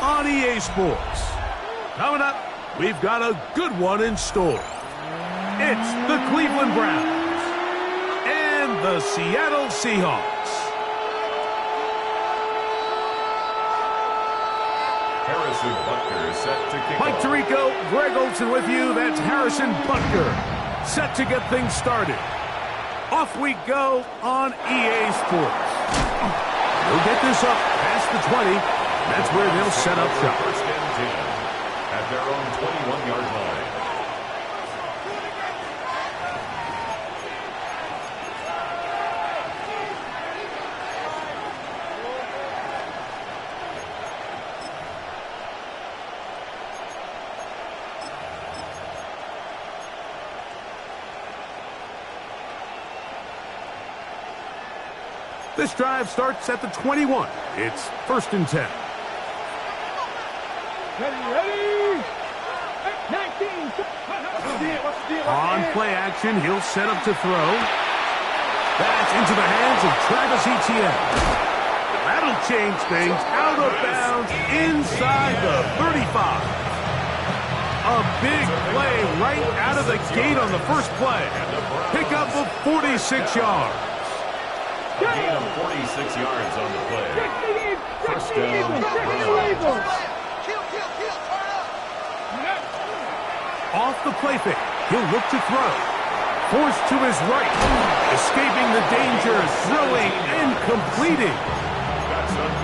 on EA Sports. Coming up, we've got a good one in store. It's the Cleveland Browns and the Seattle Seahawks. Harrison Butker set to kick Mike off. Tirico, Greg Olson with you. That's Harrison Butker set to get things started. Off we go on EA Sports. We'll get this up past the 20. That's where they'll set up shop. First and 10 at their own 21-yard line. This drive starts at the 21. It's first and 10. Ready. 19. On play action, he'll set up to throw. That's into the hands of Travis Etienne. That'll change things. Out of bounds inside the 35. A big play right out of the gate on the first play. Pickup of 46 yards. Gain of 46 yards on the play. First down. Off the play fake, he'll look to throw. Forced to his right. Escaping the danger, throwing and completing.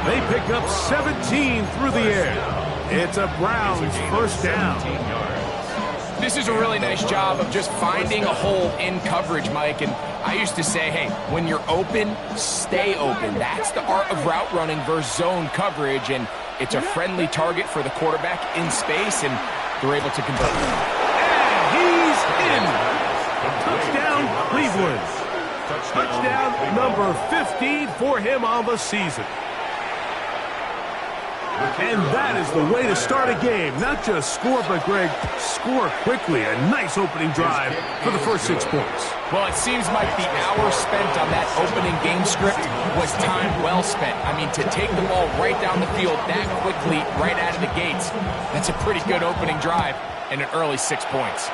They pick up 17 through the air. It's a Browns first down. This is a really nice job of just finding a hole in coverage, Mike. And I used to say, hey, when you're open, stay open. That's the art of route running versus zone coverage. And it's a friendly target for the quarterback in space, and they're able to convert. And he's in. Touchdown, Cleveland. Touchdown number 15 for him on the season. And that is the way to start a game. Not just score, but, Greg, score quickly. A nice opening drive for the first 6 points. Well, it seems like the hour spent on that opening game script was time well spent. I mean, to take the ball right down the field that quickly, right out of the gates, that's a pretty good opening drive and an early 6 points.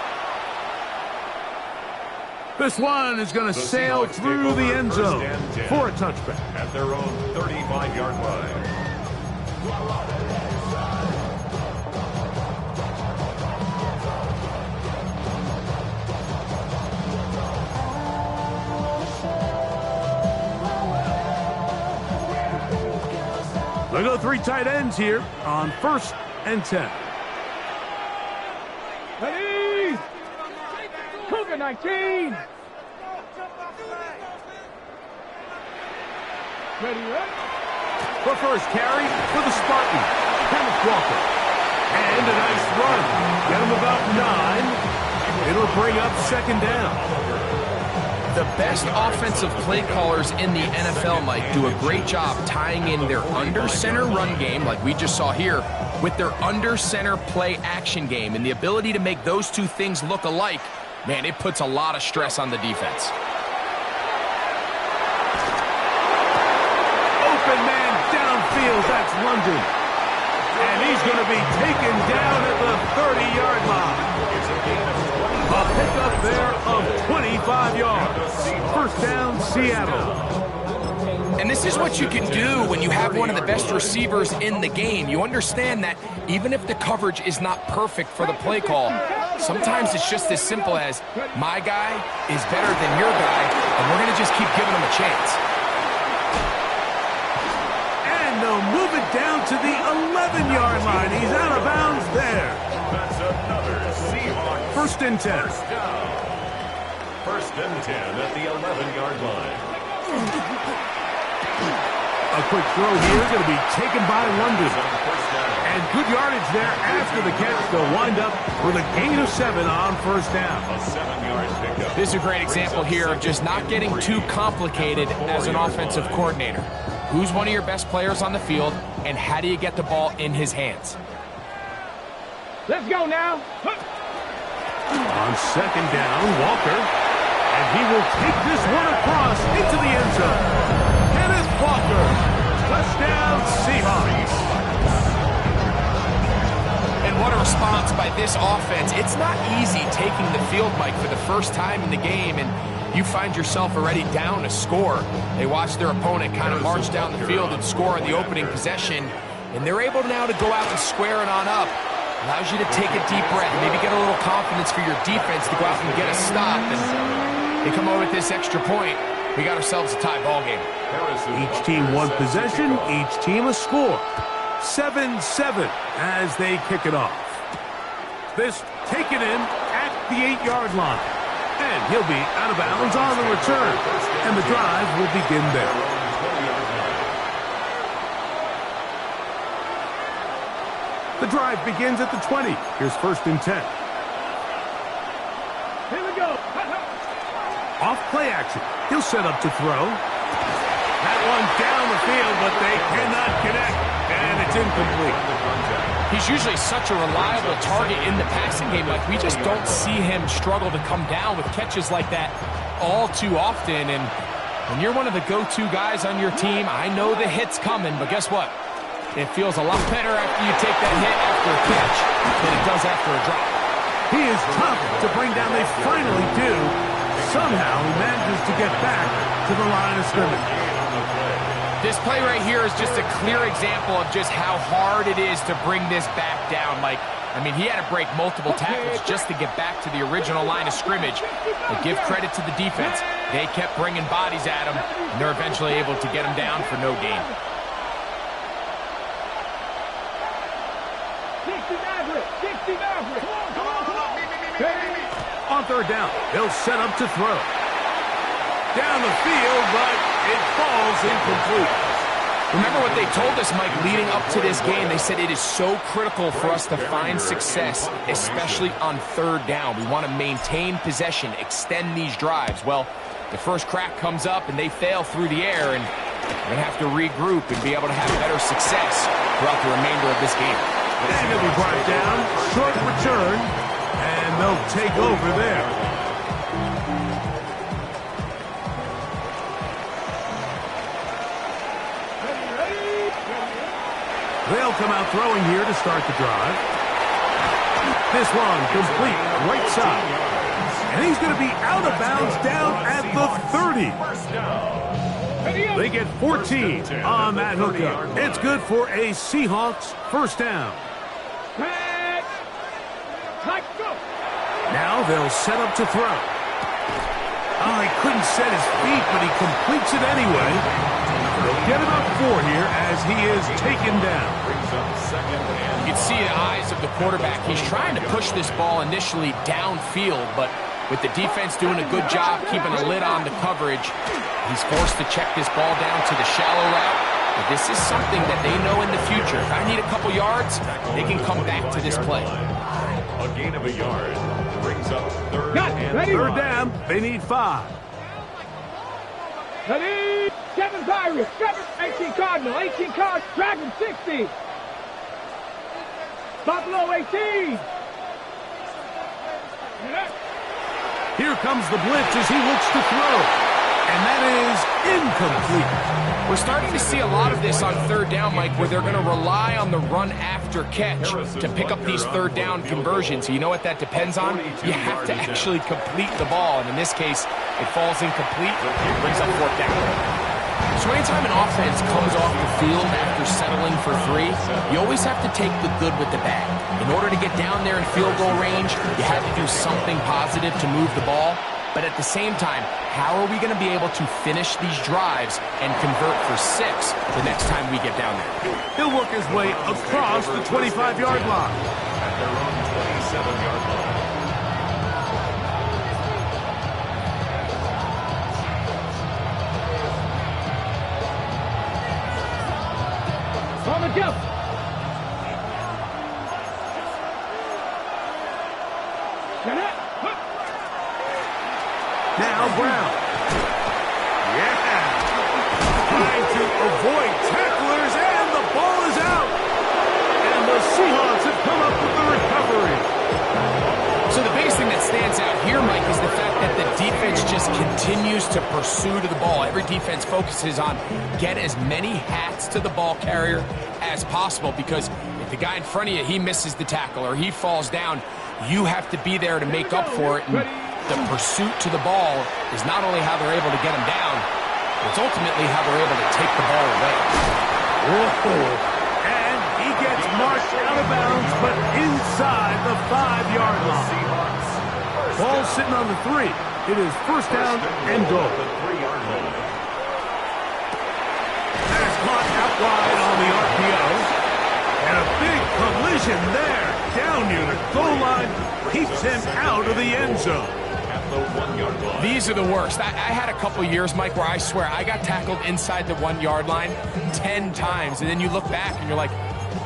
This one is going to sail through the end zone for a touchback. At their own 35-yard line. They'll go 3 tight ends here on first and 10. Ready. Cougar 19. Ready. The first carry for the Spartan, Kenneth Walker. And a nice run. Get him about 9. It'll bring up second down. The best offensive play callers in the NFL, Mike, do a great job tying in their under-center run game, like we just saw here, with their under-center play action game. And the ability to make those two things look alike, man, it puts a lot of stress on the defense. Open man downfield, that's London. And he's going to be taken down at the 30-yard line. A pickup there of 25 yards. First down, Seattle. And this is what you can do when you have one of the best receivers in the game. You understand that even if the coverage is not perfect for the play call, sometimes it's just as simple as, my guy is better than your guy, and we're going to just keep giving him a chance. And they'll move it down to the 11-yard line. He's out of bounds there. That's another Seahawks. First and 10. First and 10 at the 11-yard line. A quick throw here, going to be taken by London. And good yardage there after the catch. They'll wind up with a gain of 7 on first down. A 7-yard pickup. This is a great example here of just not getting too complicated as an offensive coordinator. Who's one of your best players on the field, and how do you get the ball in his hands? Let's go now. On second down, Walker. And he will take this one across into the end zone. Kenneth Walker. Touchdown, Seahawks. this offense, it's not easy taking the field, Mike, for the first time in the game, and you find yourself already down a score. They watch their opponent kind of march down the field and score on the opening possession, and they're able now to go out and square it on up. Allows you to take a deep breath, maybe get a little confidence for your defense to go out and get a stop, and they come over with this extra point. We got ourselves a tie ball game. Each team one possession, each team a score. 7-7 as they kick it off. This taken in at the 8-yard line. And he'll be out of bounds on the return. And the drive will begin there. The drive begins at the 20. Here's 1st and 10. Here we go. Off play action. He'll set up to throw. That one down the field, but they cannot connect. And it's incomplete. He's usually such a reliable target in the passing game. Like, we just don't see him struggle to come down with catches like that all too often. And when you're one of the go-to guys on your team, I know the hit's coming, but guess what? It feels a lot better after you take that hit after a catch than it does after a drop. He is tough to bring down. They finally do. Somehow he manages to get back to the line of scrimmage. This play right here is just a clear example of just how hard it is to bring this back down. Like, I mean, he had to break multiple tackles just to get back to the original line of scrimmage. But give credit to the defense. They kept bringing bodies at him, and they're eventually able to get him down for no gain. 60 Maverick. Come on. On 3rd down, they'll set up to throw. Down the field, but it falls incomplete. Remember what they told us, Mike, leading up to this game. They said it is so critical for us to find success, especially on 3rd down. We want to maintain possession, extend these drives. Well, the first crack comes up, and they fail through the air, and we're going to have to regroup and be able to have better success throughout the remainder of this game. And he'll be brought down, short return, and they'll take over there. They'll come out throwing here to start the drive. This one complete, right side. And he's going to be out of bounds down at the 30. They get 14 on that hookup. It's good for a Seahawks 1st down. Now they'll set up to throw. Oh, he couldn't set his feet, but he completes it anyway. They'll get about 4 here as he is taken down. You can see the eyes of the quarterback. He's trying to push this ball initially downfield, but with the defense doing a good job keeping a lid on the coverage, he's forced to check this ball down to the shallow route. But this is something that they know in the future. If I need a couple yards, they can come back to this play. A gain of a yard brings up 3rd and 3rd down. They need 5. Ready? 7 Pirates. 18 Cardinal. 18 Cardinal. Dragon 60. Buffalo 18. Here comes the blitz as he looks to throw. And that is incomplete. We're starting to see a lot of this on 3rd down, Mike, where they're going to rely on the run after catch to pick up these 3rd down conversions. You know what that depends on? You have to actually complete the ball. And in this case, it falls incomplete. It brings up 4th down. So anytime an offense comes off the field after settling for 3, you always have to take the good with the bad. In order to get down there in field goal range, you have to do something positive to move the ball. But at the same time, how are we going to be able to finish these drives and convert for 6 the next time we get down there? He'll work his way across the 25-yard line. At their own 27-yard line. Thomas Jump. Now Brown. Yeah. Trying to avoid tacklers, and the ball is out. And the Seahawks have come up with the recovery. So the biggest thing that stands out here, Mike, is the fact that the defense just just continues to pursue to the ball. Every defense focuses on get as many hats to the ball carrier as possible, because if the guy in front of you, he misses the tackle or he falls down, you have to be there to make up for it. And the pursuit to the ball is not only how they're able to get him down, it's ultimately how they're able to take the ball away. Whoa. And he gets marched out of bounds, but inside the 5-yard line. Ball sitting on the 3. It is first down and goal. That is caught out wide on the RPO. And a big collision there. Down near the goal line. Keeps him out of the end zone. These are the worst. I had a couple years, Mike, where I swear I got tackled inside the 1-yard line 10 times. And then you look back and you're like,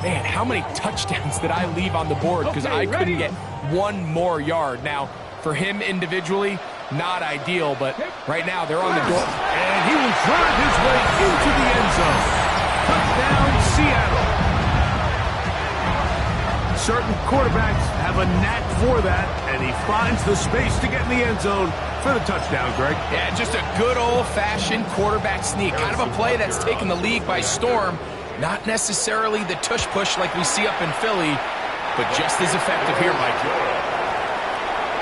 man, how many touchdowns did I leave on the board because I couldn't get one more yard? Now, for him individually, not ideal, but right now they're on the door. And he will drive his way into the end zone. Touchdown, Seattle. Certain quarterbacks have a knack for that, and he finds the space to get in the end zone for the touchdown, Greg. Yeah, just a good old-fashioned quarterback sneak. Kind of a play that's taken the league by storm. Not necessarily the tush-push like we see up in Philly, but just as effective here, Mike.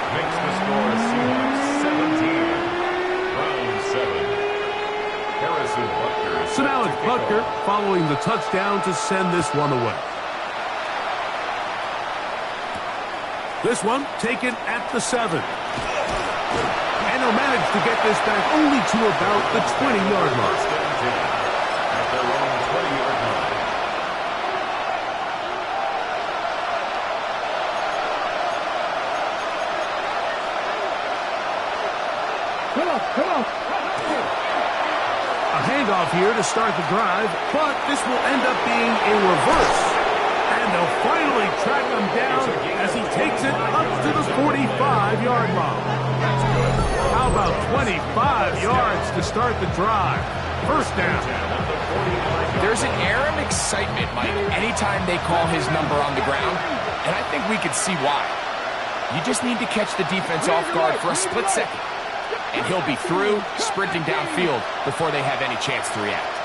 Makes the score Seahawks 17, round 7. Harrison Butker. So now it's Butker following the touchdown to send this one away. This one taken at the 7. And they'll manage to get this back only to about the 20-yard mark. At their own 20-yard line. Come on. A handoff here to start the drive, but this will end up being a reverse. And they'll finally track him down as he takes it up to the 45-yard line. How about 25 yards to start the drive? First down. There's an air of excitement, Mike, anytime they call his number on the ground, and I think we could see why. You just need to catch the defense off guard for a split second, and he'll be through, sprinting downfield before they have any chance to react.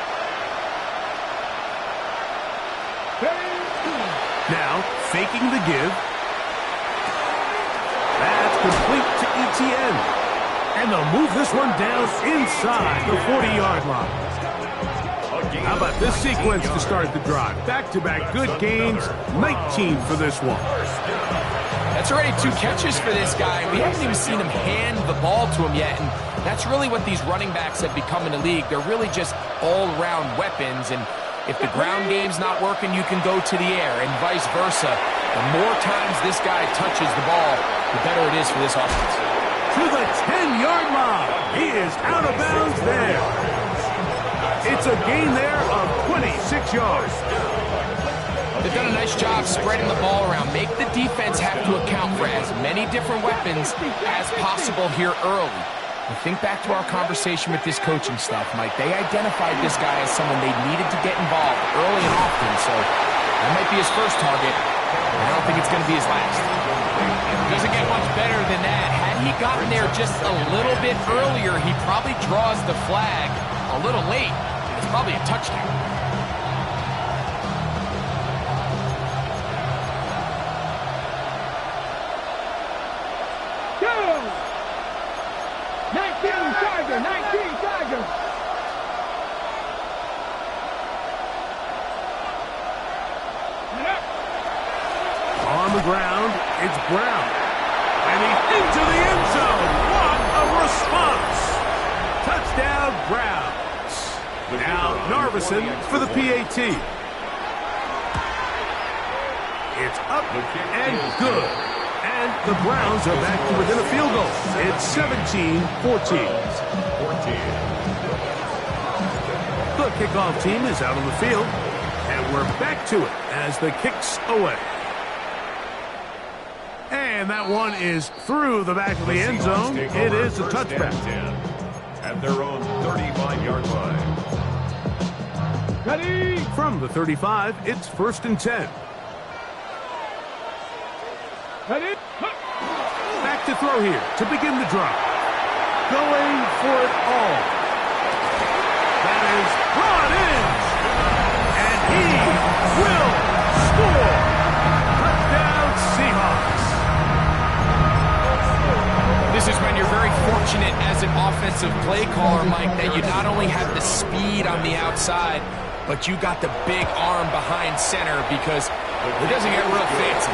Now, faking the give. That's complete to Etienne. And they'll move this one down inside the 40-yard line. How about this sequence to start the drive? Back-to-back good gains, 19 for this one. That's already 2 catches for this guy. We haven't even seen him hand the ball to him yet, and that's really what these running backs have become in the league. They're really just all-around weapons, and if the ground game's not working, you can go to the air, and vice versa. The more times this guy touches the ball, the better it is for this offense. To the 10-yard line. He is out of bounds there. It's a gain there of 26 yards. They've done a nice job spreading the ball around. Make the defense have to account for as many different weapons as possible here early. And think back to our conversation with this coaching staff, Mike. They identified this guy as someone they needed to get involved early and often, so that might be his first target. I don't think it's going to be his last. It doesn't get much better than that. Had he gotten there just a little bit earlier, he probably draws the flag a little late. It's probably a touchdown. Go! 19 Tiger. On the ground, it's Brown. And he's into the end zone. What a response. Touchdown, Browns. Now, Narveson for the PAT. It's up and good. And the Browns are back to within a field goal. It's 17-14. The kickoff team is out on the field. And we're back to it as the kick's away. And that one is through the back of the end zone. It is a touchback. At their own 35-yard line. Ready? From the 35, it's 1st and 10. Ready? Back to throw here to begin the drive. going for it all. That is brought in. And he will score. Touchdown, Seahawks. This is when you're very fortunate as an offensive play caller, Mike, that you not only have the speed on the outside, but you got the big arm behind center, because it doesn't get real fancy.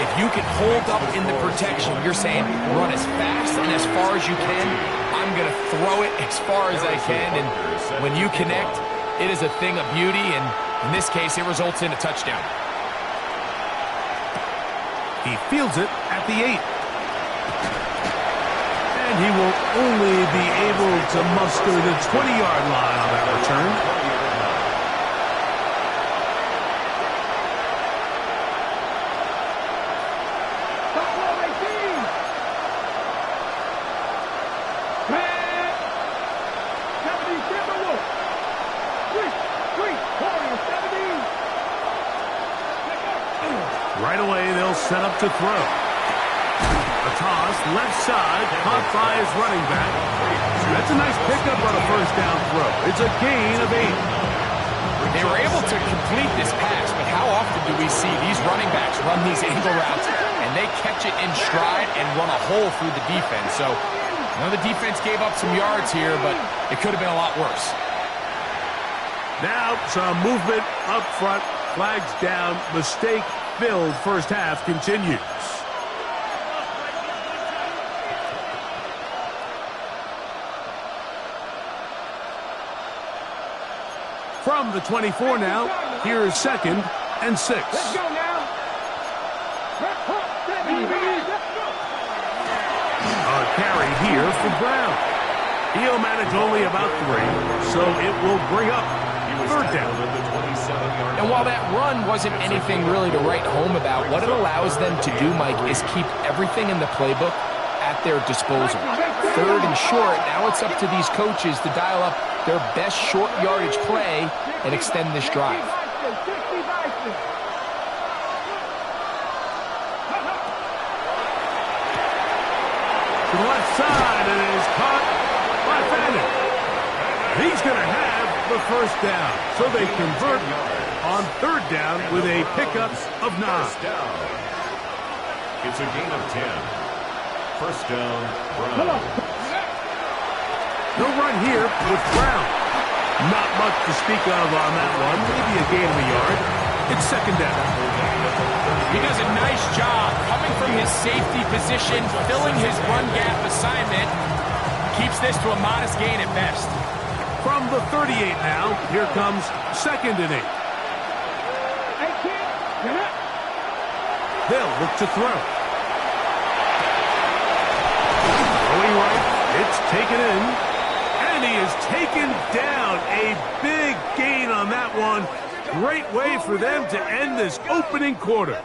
If you can hold up in the protection, you're saying run as fast and as far as you can. I'm going to throw it as far as I can, and when you connect, it is a thing of beauty, and in this case, it results in a touchdown. He fields it at the 8. And he will only be able to muster the 20-yard line on that return. Right away, they'll set up to throw. A toss, left side, caught by his running back. That's a nice pickup on a first down throw. It's a gain of 8. They were able to complete this pass, but how often do we see these running backs run these angle routes and they catch it in stride and run a hole through the defense? So, I know the defense gave up some yards here, but it could have been a lot worse. Now, some movement up front, flags down, mistake-filled first half continues. From the 24 now, here's 2nd and 6. Let's go now. A carry here for Brown. He'll manage only about 3, so it will bring up 3rd down. And while that run wasn't anything really to write home about, what it allows them to do, Mike, is keep everything in the playbook at their disposal. 3rd and short, now it's up to these coaches to dial up their best short yardage play and extend this drive. To the left side, and it is caught by Fannin. He's going to have the first down, so they convert on 3rd down with a pickup of 9. It's a gain of 10. First down, Brown. No run here with Brown. Not much to speak of on that one. Maybe a gain of a yard. It's 2nd down. He does a nice job coming from his safety position, filling his run gap assignment. Keeps this to a modest gain at best. From the 38 now, here comes 2nd and 8. They'll look to throw. Going right, it's taken in. And he is taken down. A big gain on that one. Great way for them to end this opening quarter.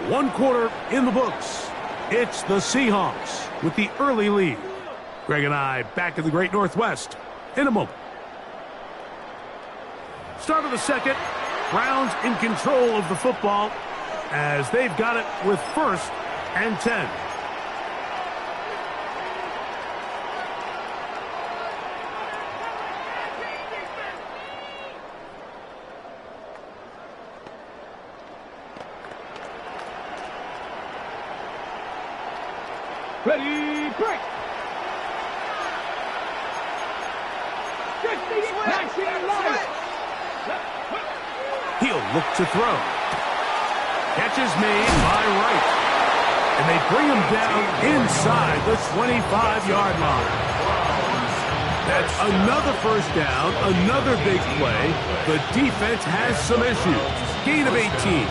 One quarter in the books. It's the Seahawks with the early lead. Greg and I back in the Great Northwest in a moment. Start of the 2nd. Browns in control of the football as they've got it with 1st and 10. Ready, break. He'll look to throw. Catch is made by Wright. And they bring him down inside the 25-yard line. That's another first down, another big play. The defense has some issues. Gain of 18.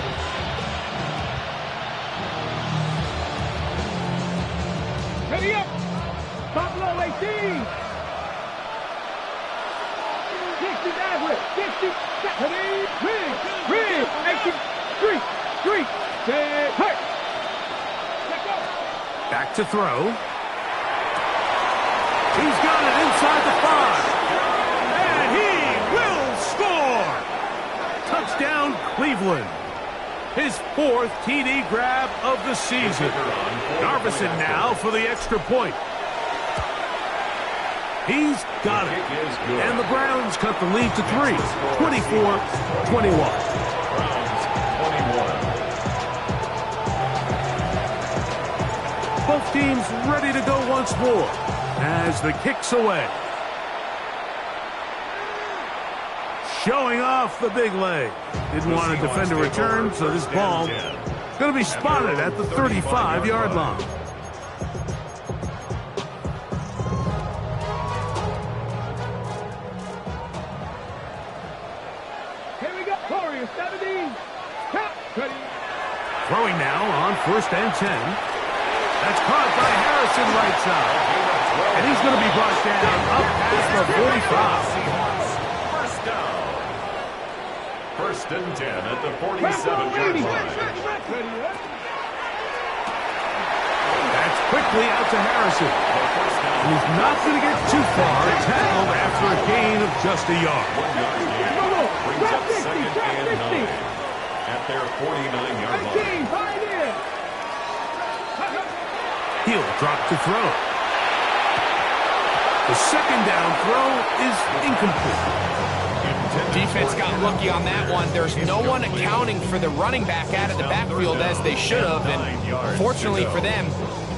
Ready up. Top low 18. 60 backward. 60. Rig. 18. Three. Set. Hurt. Back to throw. He's got it inside the 5. And he will score. Cleveland. His 4th TD grab of the season. Narvison now for the extra point. He's got it. And the Browns cut the lead to 3, 24-21. Browns 21. Both teams ready to go once more as the kick's away. Showing off the big leg. Didn't want to defend a return, so this ball is going to be spotted at the 35-yard line. Here we go. Corey, 17. Cut. Throwing now on 1st and 10. That's caught by Harrison right side. And he's going to be brought down up past the 45. First down. 1st and 10 at the 47-yard line. That's quickly out to Harrison. And he's not going to get too far, tackled after a gain of just a yard. 1 yard gain. Brings up 2nd and 9 at their 49-yard line. He'll drop to throw. The 2nd down throw is incomplete. Defense got lucky on that one. There's no one accounting for the running back out of the backfield as they should have, and fortunately for them,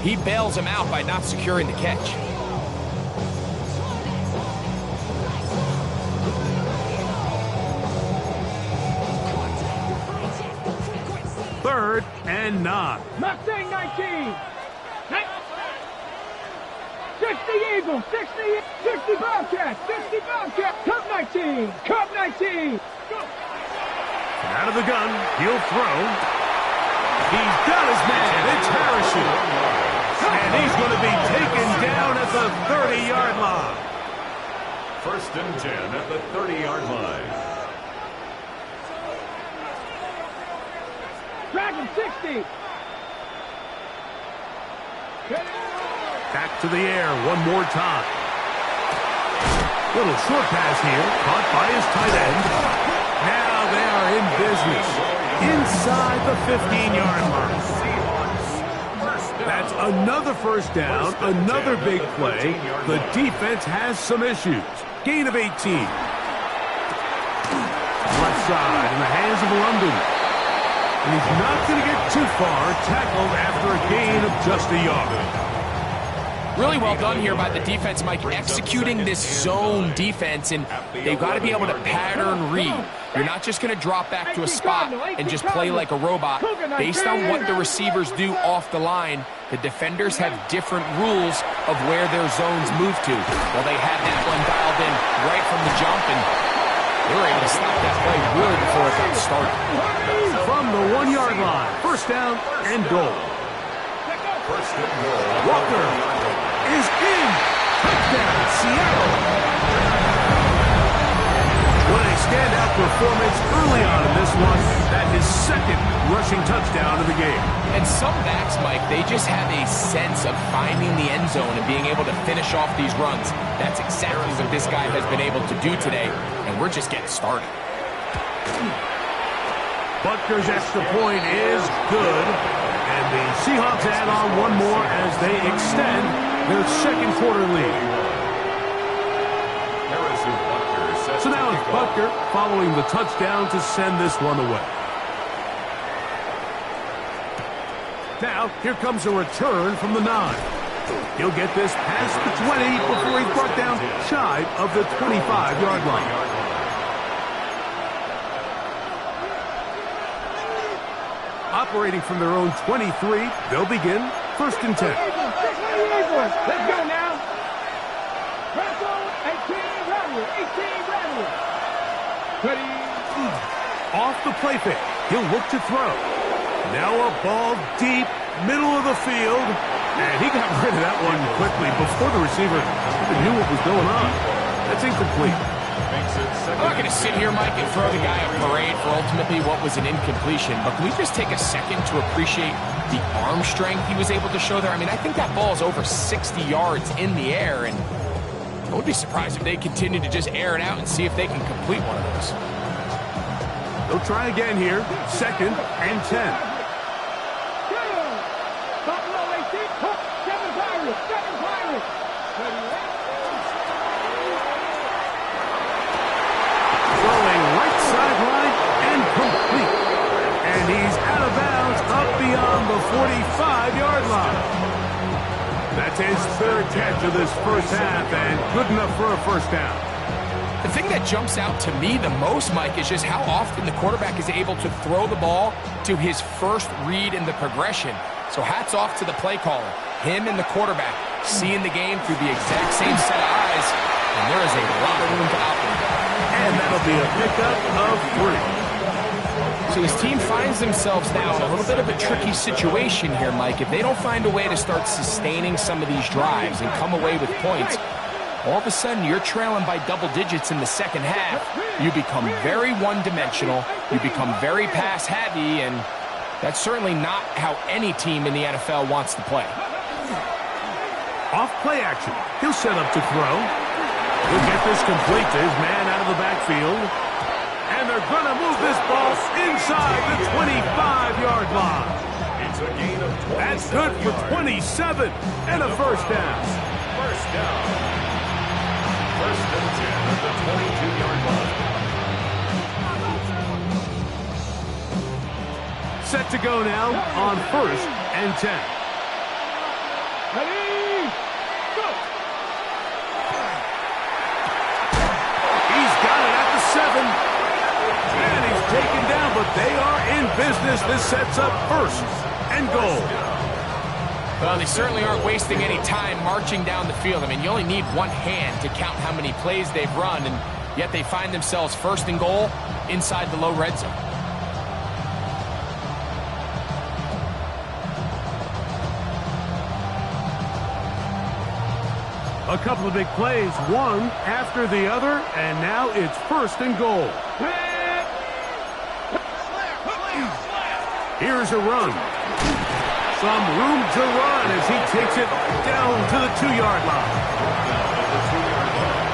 he bails him out by not securing the catch. Third and 9. Mustang 19. 60 Eagles, 60 Bobcats, 60 Bobcats, Cup 19, Cup 19. Out of the gun, he'll throw. He's got his man, it's Harrison. And he's going to be taken down at the 30-yard line. 1st and 10 at the 30-yard line. Dragon 60. Back to the air one more time. Little short pass here, caught by his tight end. Now they are in business inside the 15-yard line. That's another 1st down, another big play. The defense has some issues. Gain of 18. Left side in the hands of London. And he's not going to get too far, tackled after a gain of just a yard. Really well done here by the defense, Mike, executing this zone defense, and they've got to be able to pattern read. You're not just going to drop back to a spot and just play like a robot. Based on what the receivers do off the line, the defenders have different rules of where their zones move to. Well, they had that one dialed in right from the jump, and they were able to stop that play really before it got started. From the 1-yard line, 1st down and goal. Walker is in. Touchdown, Seattle. What a standout performance early on in this one. That is 2nd rushing touchdown of the game. And some backs, Mike, they just have a sense of finding the end zone and being able to finish off these runs. That's exactly what this guy has been able to do today, and we're just getting started. Butker's extra point is good. And the Seahawks add on one more as they extend their 2nd quarter lead. So now it's Butker following the touchdown to send this one away. Now, here comes a return from the 9. He'll get this past the 20 before he's brought down shy of the 25-yard line. Operating from their own 23, they'll begin 1st and 10. Let's go now. 18, Off the play fake, he'll look to throw. Now a ball deep, middle of the field. And he got rid of that one quickly before the receiver even knew what was going on. That's incomplete. I'm not going to sit here, Mike, and throw the guy a parade for ultimately what was an incompletion, but can we just take a second to appreciate the arm strength he was able to show there? I mean, I think that ball is over 60 yards in the air, and I would be surprised if they continue to just air it out and see if they can complete one of those. They'll try again here. 2nd and 10. Buffalo 18, 7 Pirates, 7 Pirates. Throwing right sideline and complete. And he's out of bounds up beyond the 45-yard line. That's his 3rd catch of this first half and good enough for a first down. The thing that jumps out to me the most, Mike, is just how often the quarterback is able to throw the ball to his first read in the progression. So hats off to the play caller. Him and the quarterback seeing the game through the exact same set of eyes, and there is a lot of room to operate. And that'll be a pickup of 3. So his team finds themselves now in a little bit of a tricky situation here, Mike. If they don't find a way to start sustaining some of these drives and come away with points, all of a sudden you're trailing by double digits in the second half. You become very one-dimensional. You become very pass-heavy, and that's certainly not how any team in the NFL wants to play. Off play action. He'll set up to throw. He'll get this complete to his man out of the backfield. And they're going to move this ball inside the 25-yard line. It's a gain of 27 That's good for yards. 27 and a first down. First down. 1st and 10 at the 22-yard line. Set to go now on 1st and 10. Ready, go. He's got it at the 7. And he's taken down, but they are in business. This sets up 1st and goal. Well, they certainly aren't wasting any time marching down the field. I mean, you only need one hand to count how many plays they've run, and yet they find themselves 1st and goal inside the low red zone. A couple of big plays, one after the other, and now it's 1st and goal. Here's a run. Some room to run as he takes it down to the 2-yard line. At the 2-yard line,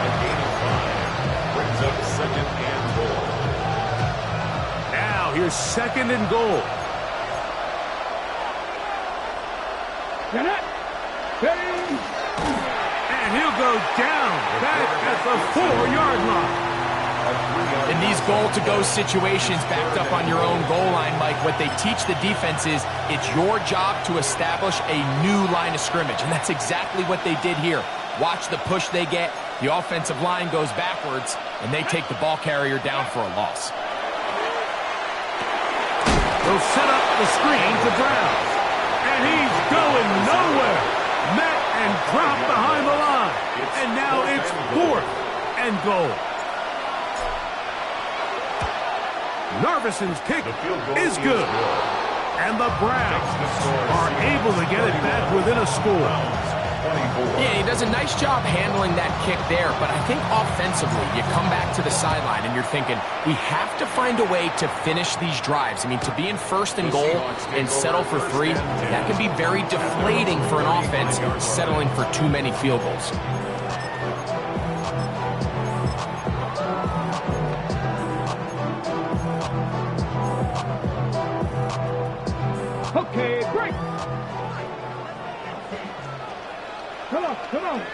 a gain of 5 brings up 2nd and goal. Now here's 2nd and goal. Get it. And he'll go down back at the 4-yard line. In these goal-to-go situations backed up on your own goal line, Mike, what they teach the defense is it's your job to establish a new line of scrimmage, and that's exactly what they did here. Watch the push they get. The offensive line goes backwards, and they take the ball carrier down for a loss. They'll set up the screen to Brown. And he's going nowhere. Met and dropped behind the line. And now it's 4th and goal. Narvison's kick is good. And the Browns are able to get it back within a score. Yeah, he does a nice job handling that kick there, but I think offensively, you come back to the sideline and you're thinking, we have to find a way to finish these drives. I mean, to be in 1st and goal and settle for 3, that can be very deflating for an offense settling for too many field goals. Okay, break. Come on.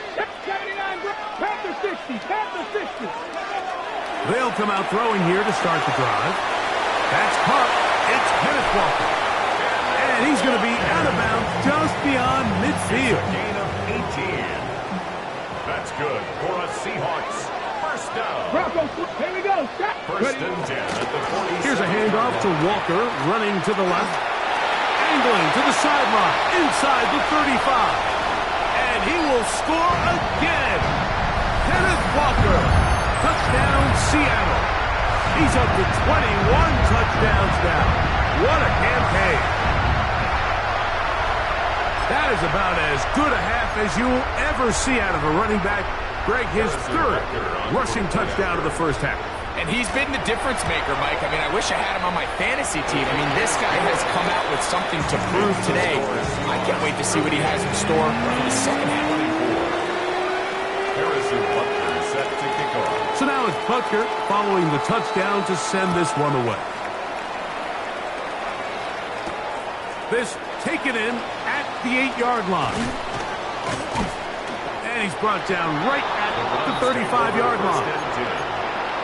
79, Panther 60, Panther 60. They'll come out throwing here to start the drive. That's caught. It's Kenneth Walker. And he's going to be out of bounds just beyond midfield. Gain of 18. That's good for a Seahawks first down. Broncos, here we go. Stop. 1st and 10 at the 46. Here's a handoff to Walker, running to the left. Angling to the sideline, inside the 35. And he will score again. Kenneth Walker. Touchdown, Seattle. He's up to 21 touchdowns now. What a campaign. That is about as good a half as you will ever see out of a running back. Greg, his 3rd rushing touchdown of the first half. And he's been the difference maker, Mike. I mean, I wish I had him on my fantasy team. I mean, this guy has come out with something to prove today. I can't wait to see what he has in store for the second half. Harrison Butler set to kick off. So now Now it's Butker following the touchdown to send this one away. This taken in at the 8-yard line. And he's brought down right at the 35-yard line.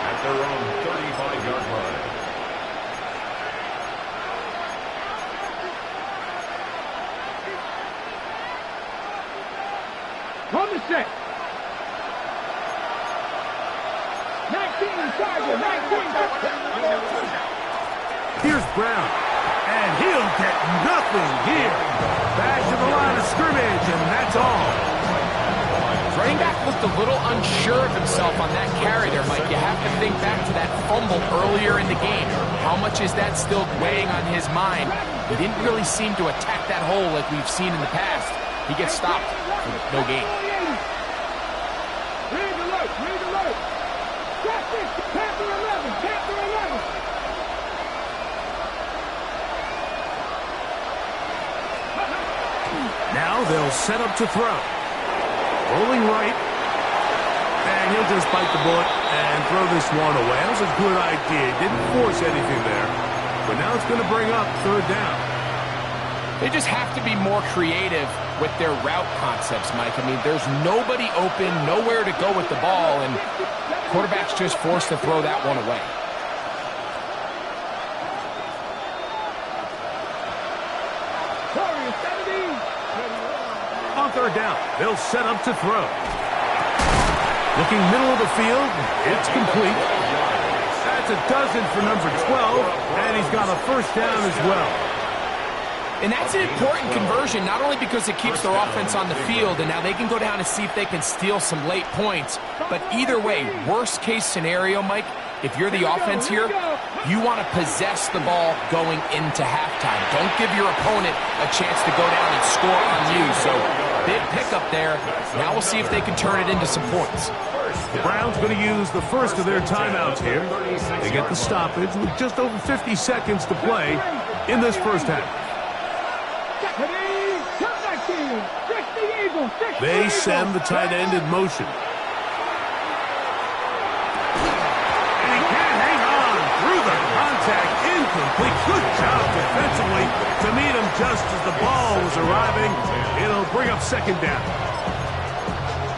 At their own 35-yard line. On the set. 19 Tiger, 19. Here's Brown. And he'll get nothing here. Back to the line of scrimmage, and that's all. Running back looked a little unsure of himself on that carry there, Mike. You have to think back to that fumble earlier in the game. How much is that still weighing on his mind? He didn't really seem to attack that hole like we've seen in the past. He gets stopped for no gain. Read alert, read alert. Panther 11, Panther 11. Now they'll set up to throw. Rolling right. And he'll just bite the bullet and throw this one away. That was a good idea. Didn't force anything there. But now it's going to bring up third down. They just have to be more creative with their route concepts, Mike. I mean, there's nobody open, nowhere to go with the ball, and quarterback's just forced to throw that one away. On third down, they'll set up to throw. Looking middle of the field, it's complete. That's a dozen for number 12, and he's got a first down as well. And that's an important conversion, not only because it keeps their offense on the field, and now they can go down and see if they can steal some late points. But either way, worst case scenario, Mike, if you're the offense here, you want to possess the ball going into halftime. Don't give your opponent a chance to go down and score on you. So big pickup there. Now we'll see if they can turn it into some points. The Browns going to use the first of their timeouts here. They get the stoppage with just over 50 seconds to play in this first half. They send the tight end in motion. And he can't hang on through the contact. Incomplete. Good job defensively to meet him just as the ball was arriving. It'll bring up second down.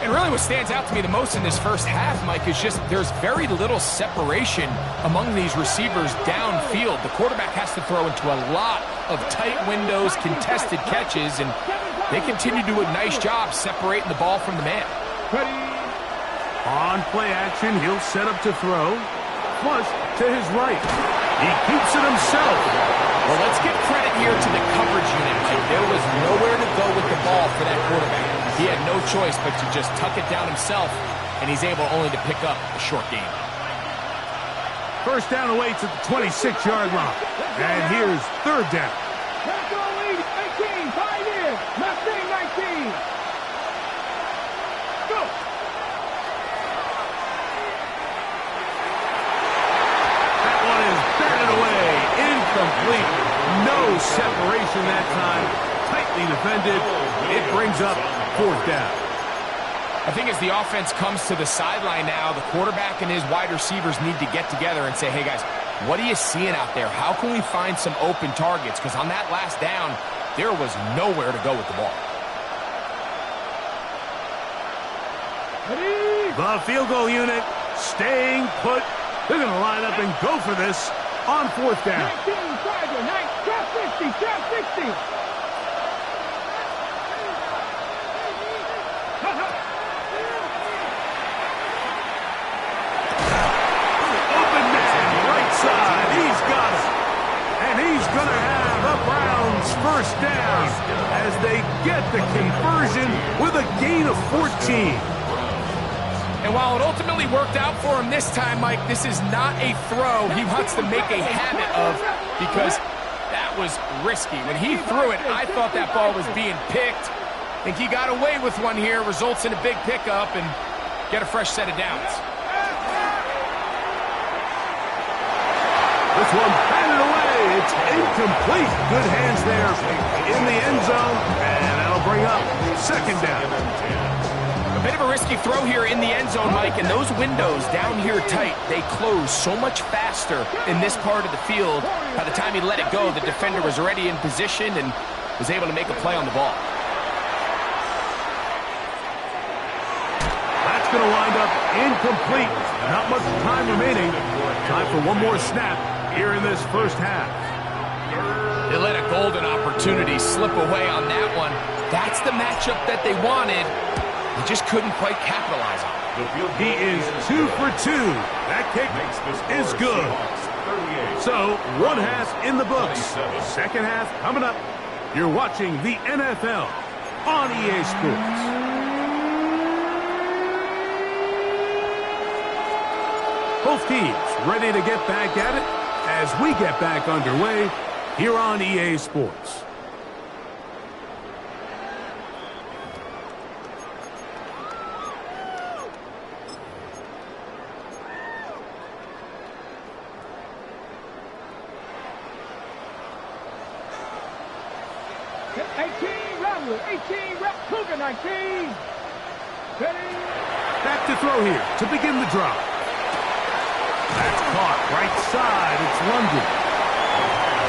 And really what stands out to me the most in this first half, Mike, is just there's very little separation among these receivers downfield. The quarterback has to throw into a lot of tight windows, contested catches, and they continue to do a nice job separating the ball from the man. On play action, he'll set up to throw. Flush to his right. He keeps it himself. Well, let's give credit here to the coverage unit, Mike. There was nowhere to go with the ball for that quarterback. He had no choice but to just tuck it down himself, and he's able only to pick up a short gain. First down awaits at the 26-yard line. And here's third down. That one is batted away. Incomplete. No separation that time. Tightly defended. It brings up fourth down. I think as the offense comes to the sideline now, the quarterback and his wide receivers need to get together and say, hey, guys, what are you seeing out there? How can we find some open targets? Because on that last down, there was nowhere to go with the ball. The field goal unit staying put. They're going to line up and go for this on fourth down. 19, Tiger, 50, 50. Open man, right side. He's got it. And he's going to have the Browns first down as they get the conversion with a gain of 14. And while it ultimately worked out for him this time, Mike, this is not a throw he wants to make a habit of because that was risky. When he threw it, I thought that ball was being picked. I think he got away with one here, results in a big pickup and get a fresh set of downs. This one batted away. It's incomplete. Good hands there in the end zone, and that'll bring up second down. A Bit of a risky throw here in the end zone, Mike, and those windows down here tight, they close so much faster in this part of the field. By the time he let it go, the defender was already in position and was able to make a play on the ball. That's going to wind up incomplete. Not much time remaining. Time for one more snap here in this first half. They let a golden opportunity slip away on that one. That's the matchup that they wanted. They just couldn't quite capitalize on it. He is 2 for 2. That kick is good. So, one half in the books. Second half coming up. You're watching the NFL on EA Sports. Both teams ready to get back at it as we get back underway here on EA Sports. Cougar 19. Ready. Back to throw here to begin the drive. That's caught right side. It's London.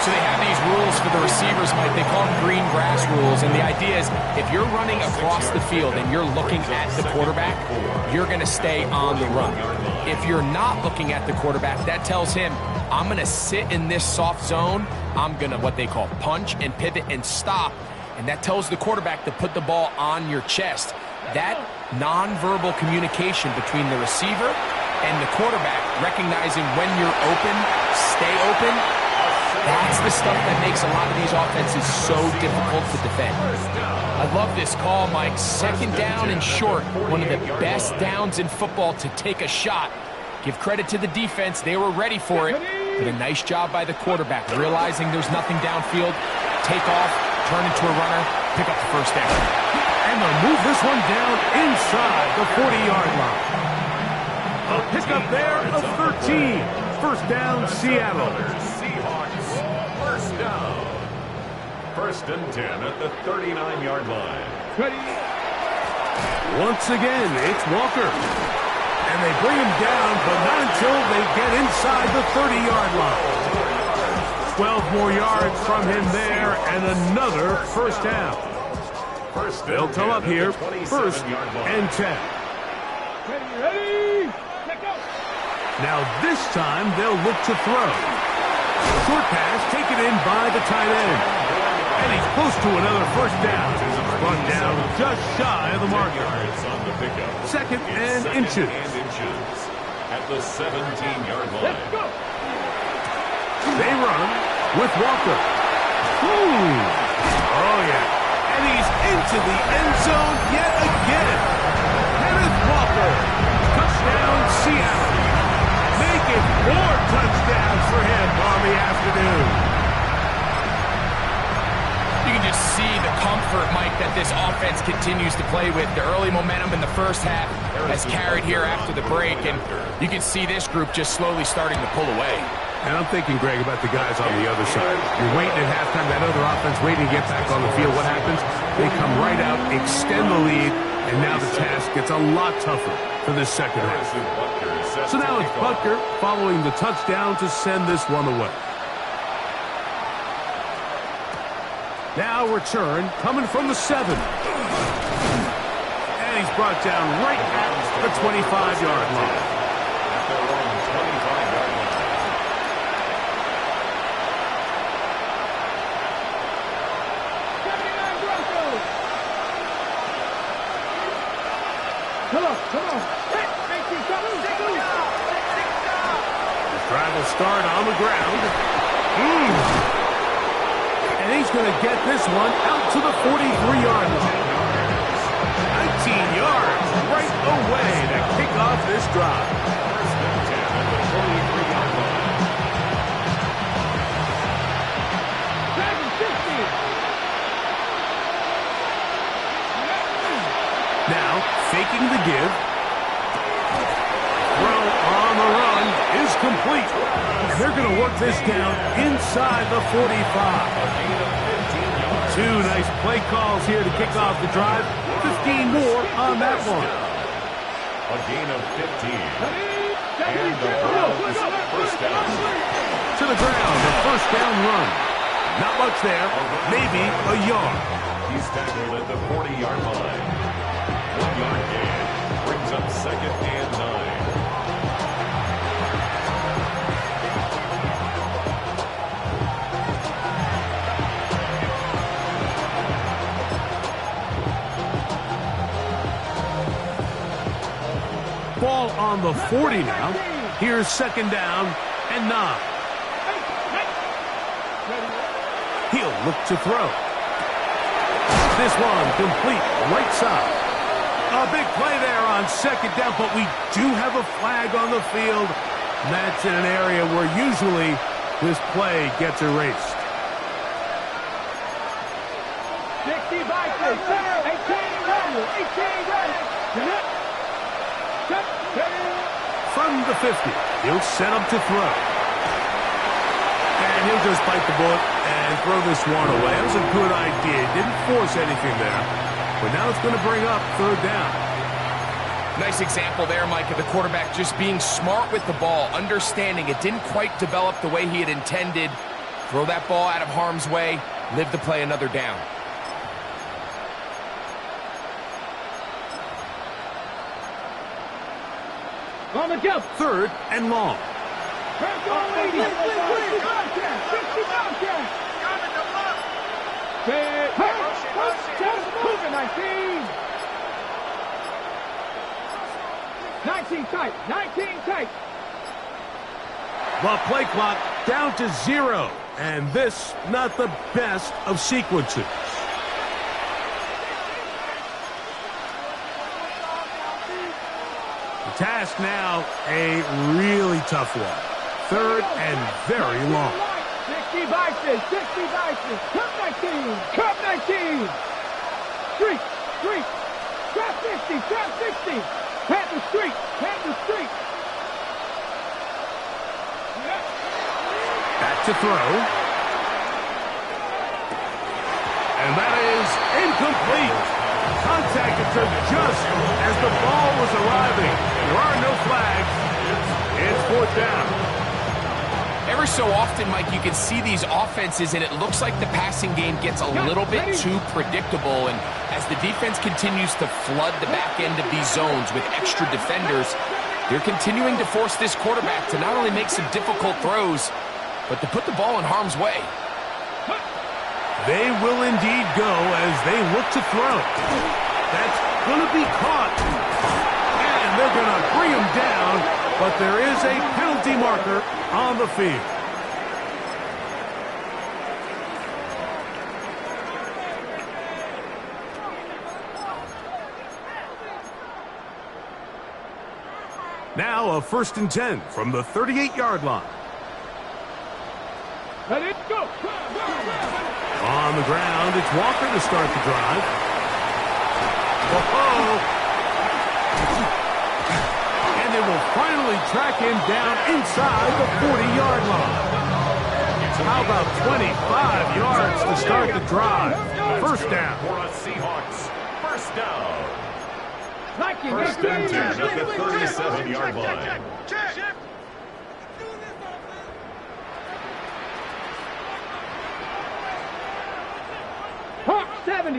So they have these rules for the receivers, Mike. They call them green grass rules. And the idea is if you're running across the field and you're looking at the quarterback, you're going to stay on the run. If you're not looking at the quarterback, that tells him, I'm going to sit in this soft zone. I'm going to what they call punch and pivot and stop. And that tells the quarterback to put the ball on your chest. That nonverbal communication between the receiver and the quarterback, recognizing when you're open, stay open, that's the stuff that makes a lot of these offenses so difficult to defend. I love this call, Mike. Second down and short, one of the best downs in football to take a shot. Give credit to the defense. They were ready for it. But a nice job by the quarterback, realizing there's nothing downfield, take off, turn into a runner, pick up the first down. And they'll move this one down inside the 40-yard line. A pickup there of 13. First down, Seattle. Seahawks, first down. First and 10 at the 39-yard line. Ready. Once again, it's Walker. And they bring him down, but not until they get inside the 30-yard line. 12 more yards from him there, and another first down. They'll come up here, first and 10. Ready. Now this time they'll look to throw. Short pass taken in by the tight end. And he's close to another first down. Run down just shy of the marker. Second and inches. At the 17-yard line. They run with Walker. Oh, yeah. And he's into the end zone yet again. Kenneth Walker. Touchdown, Seattle. Making 4 touchdowns for him on the afternoon. You can just see the comfort, Mike, that this offense continues to play with. The early momentum in the first half has carried here after the break, and you can see this group just slowly starting to pull away. And I'm thinking, Greg, about the guys on the other side. You're waiting at halftime, that other offense waiting to get back on the field. What happens? They come right out, extend the lead, and now the task gets a lot tougher for this second half. So now it's Butker following the touchdown to send this one away. Now return coming from the 7. And he's brought down right at the 25-yard line. Come on. The drive will start on the ground. And he's going to get this one out to the 43-yard line. 19 yards right away to kick off this drive. First and 10 at the 43-yard line. Now, faking the give. Throw on the run is complete. And they're going to work this down inside the 45. 2 nice play calls here to kick off the drive. 15 more on that one. A gain of 15. And the Browns first down. To the ground, a first down run. Not much there, maybe a yard. He's tackled at the 40-yard line. 1-yard gain. Brings up 2nd and 9. Ball on the 40 now. Here's 2nd down and 9. He'll look to throw. This one complete right side. A big play there on 2nd down, but we do have a flag on the field. And that's in an area where usually this play gets erased. 60 by 18 ready. From the 50, he'll set up to throw. And he'll just bite the bullet and throw this one away. That was a good idea. Didn't force anything there. But now it's going to bring up 3rd down. Nice example there, Mike, of the quarterback just being smart with the ball, understanding it didn't quite develop the way he had intended. Throw that ball out of harm's way, live to play another down. On the jump. 3rd and long. Nineteen tight. Well, play clock down to 0. And this, not the best of sequences. The task now, a really tough one. 3rd and very long. 60 vices. Cup 19. Cup 19. Street. Trap 60. Panther Street. Back to throw. And that is incomplete. Contact occurred just as the ball was arriving. There are no flags. It's 4th down. Every so often, Mike, you can see these offenses, and it looks like the passing game gets a little bit too predictable. And as the defense continues to flood the back end of these zones with extra defenders, they're continuing to force this quarterback to not only make some difficult throws, but to put the ball in harm's way. They will indeed go as they look to throw. That's going to be caught. And they're going to bring him down, but there is a penalty marker on the field. Now a 1st and 10 from the 38-yard line. Let it go. On the ground, it's Walker to start the drive. And they will finally track him down inside the 40-yard line. How about 25 yards to start the drive? 1st down. For the Seahawks, 1st down. 1st First and 10 at the 37-yard line.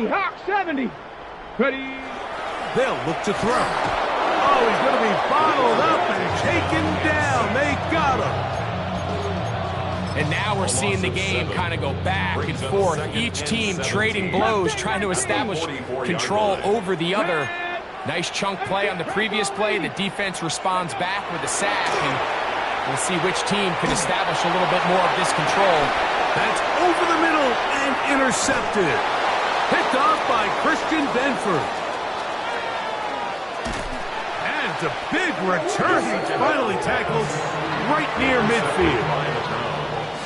Hawk 70. Ready. They'll look to throw. Oh, he's going to be bottled up and taken down. They got him. And now we're seeing the game kind of go back and forth. Each team trading blows, trying to establish control over the other. Nice chunk play on the previous play. The defense responds back with a sack, and we'll see which team can establish a little bit more of this control. That's over the middle and intercepted. Picked off by Christian Benford. And it's a big return. He's finally tackled right near midfield.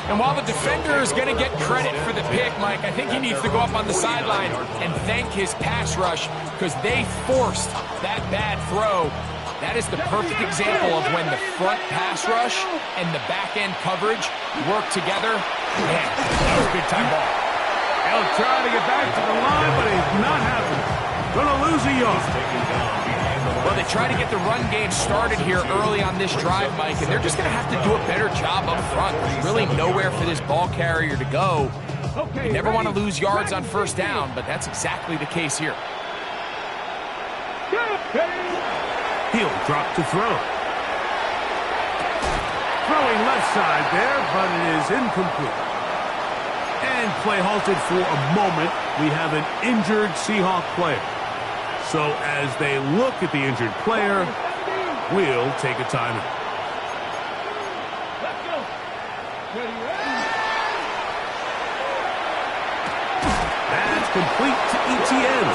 And while the defender is going to get credit for the pick, Mike, I think he needs to go up on the sideline and thank his pass rush because they forced that bad throw. That is the perfect example of when the front pass rush and the back-end coverage work together. Man, that was a big-time ball. He'll try to get back to the line, but he's not happening. Gonna lose a yard. Well, they try to get the run game started here early on this drive, Mike, and they're just going to have to do a better job up front. There's really nowhere for this ball carrier to go. You never want to lose yards on first down, but that's exactly the case here. He'll drop to throw. Throwing left side there, but it is incomplete. And play halted for a moment. We have an injured Seahawk player. So as they look at the injured player, we'll take a timeout. That's complete to ETN.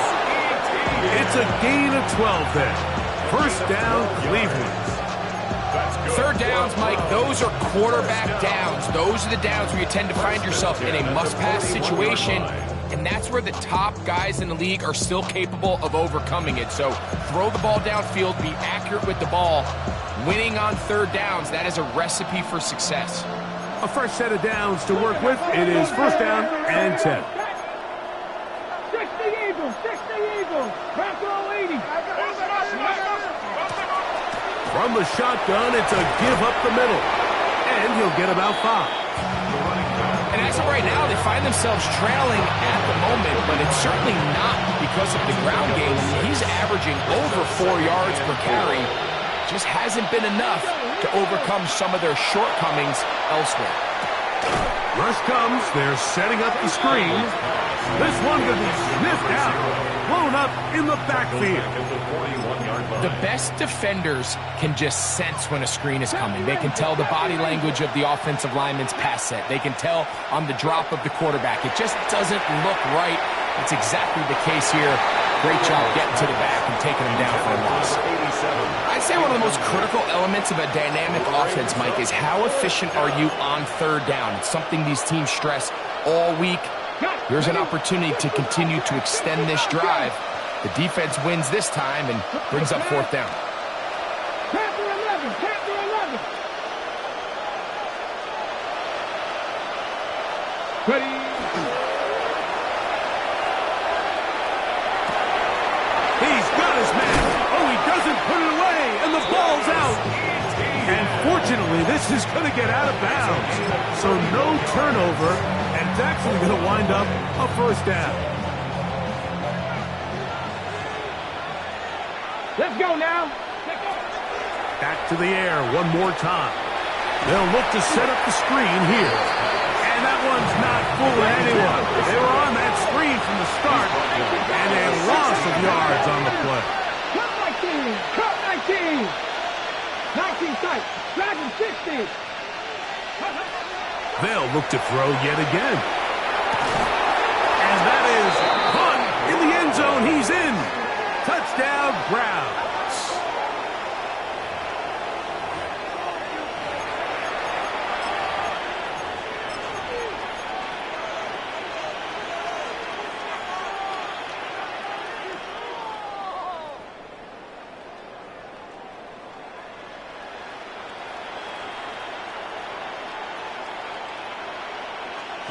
It's a gain of 12 there. First down, Cleveland. Third downs, Mike, those are quarterback downs. Those are the downs where you tend to find yourself in a must-pass situation, and that's where the top guys in the league are still capable of overcoming it. So throw the ball downfield, be accurate with the ball. Winning on third downs, that is a recipe for success. A fresh set of downs to work with. It is first down and 10. 60 Eagles, 60 Eagles. Back row 80. From the shotgun, it's a give up the middle. And he'll get about 5. And as of right now, they find themselves trailing at the moment, but it's certainly not because of the ground game. He's averaging over 4 yards per carry. Just hasn't been enough to overcome some of their shortcomings elsewhere. Rush comes. They're setting up the screen. This one going to be sniffed out. Blown up in the backfield. The best defenders can just sense when a screen is coming. They can tell the body language of the offensive lineman's pass set. They can tell on the drop of the quarterback. It just doesn't look right. It's exactly the case here. Great job getting to the back and taking him down for a loss. I'd say one of the most critical elements of a dynamic offense, Mike, is how efficient are you on third down. It's something these teams stress all week. Here's an opportunity to continue to extend this drive. The defense wins this time and brings up fourth down. Panther 11, Panther 11. Ready. He's got his man. Oh, he doesn't put it away, and the ball's out. And fortunately, this is going to get out of bounds. So no turnover, and it's actually going to wind up a first down. Let's go now. Back to the air one more time. They'll look to set up the screen here. And that one's not fooling anyone. They were on that screen from the start, and a loss of yards on the play. Cut 19, cut 19. 19 sight, Dragon 60. They'll look to throw yet again. And that is caught in the end zone. He's in. Touchdown, Browns.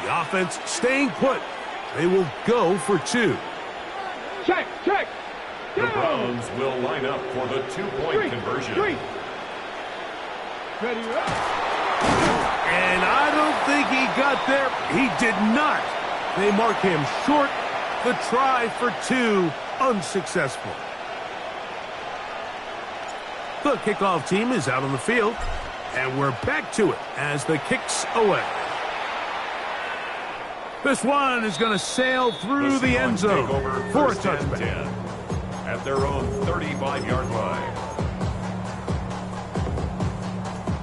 The offense staying put. They will go for 2. Check, check. The Browns will line up for the two-point conversion. Ready, up. And I don't think he got there. He did not. They mark him short. The try for 2, unsuccessful. The kickoff team is out on the field, and we're back to it as the kick's away. This one is going to sail through the end zone for a touchback. At their own 35-yard line.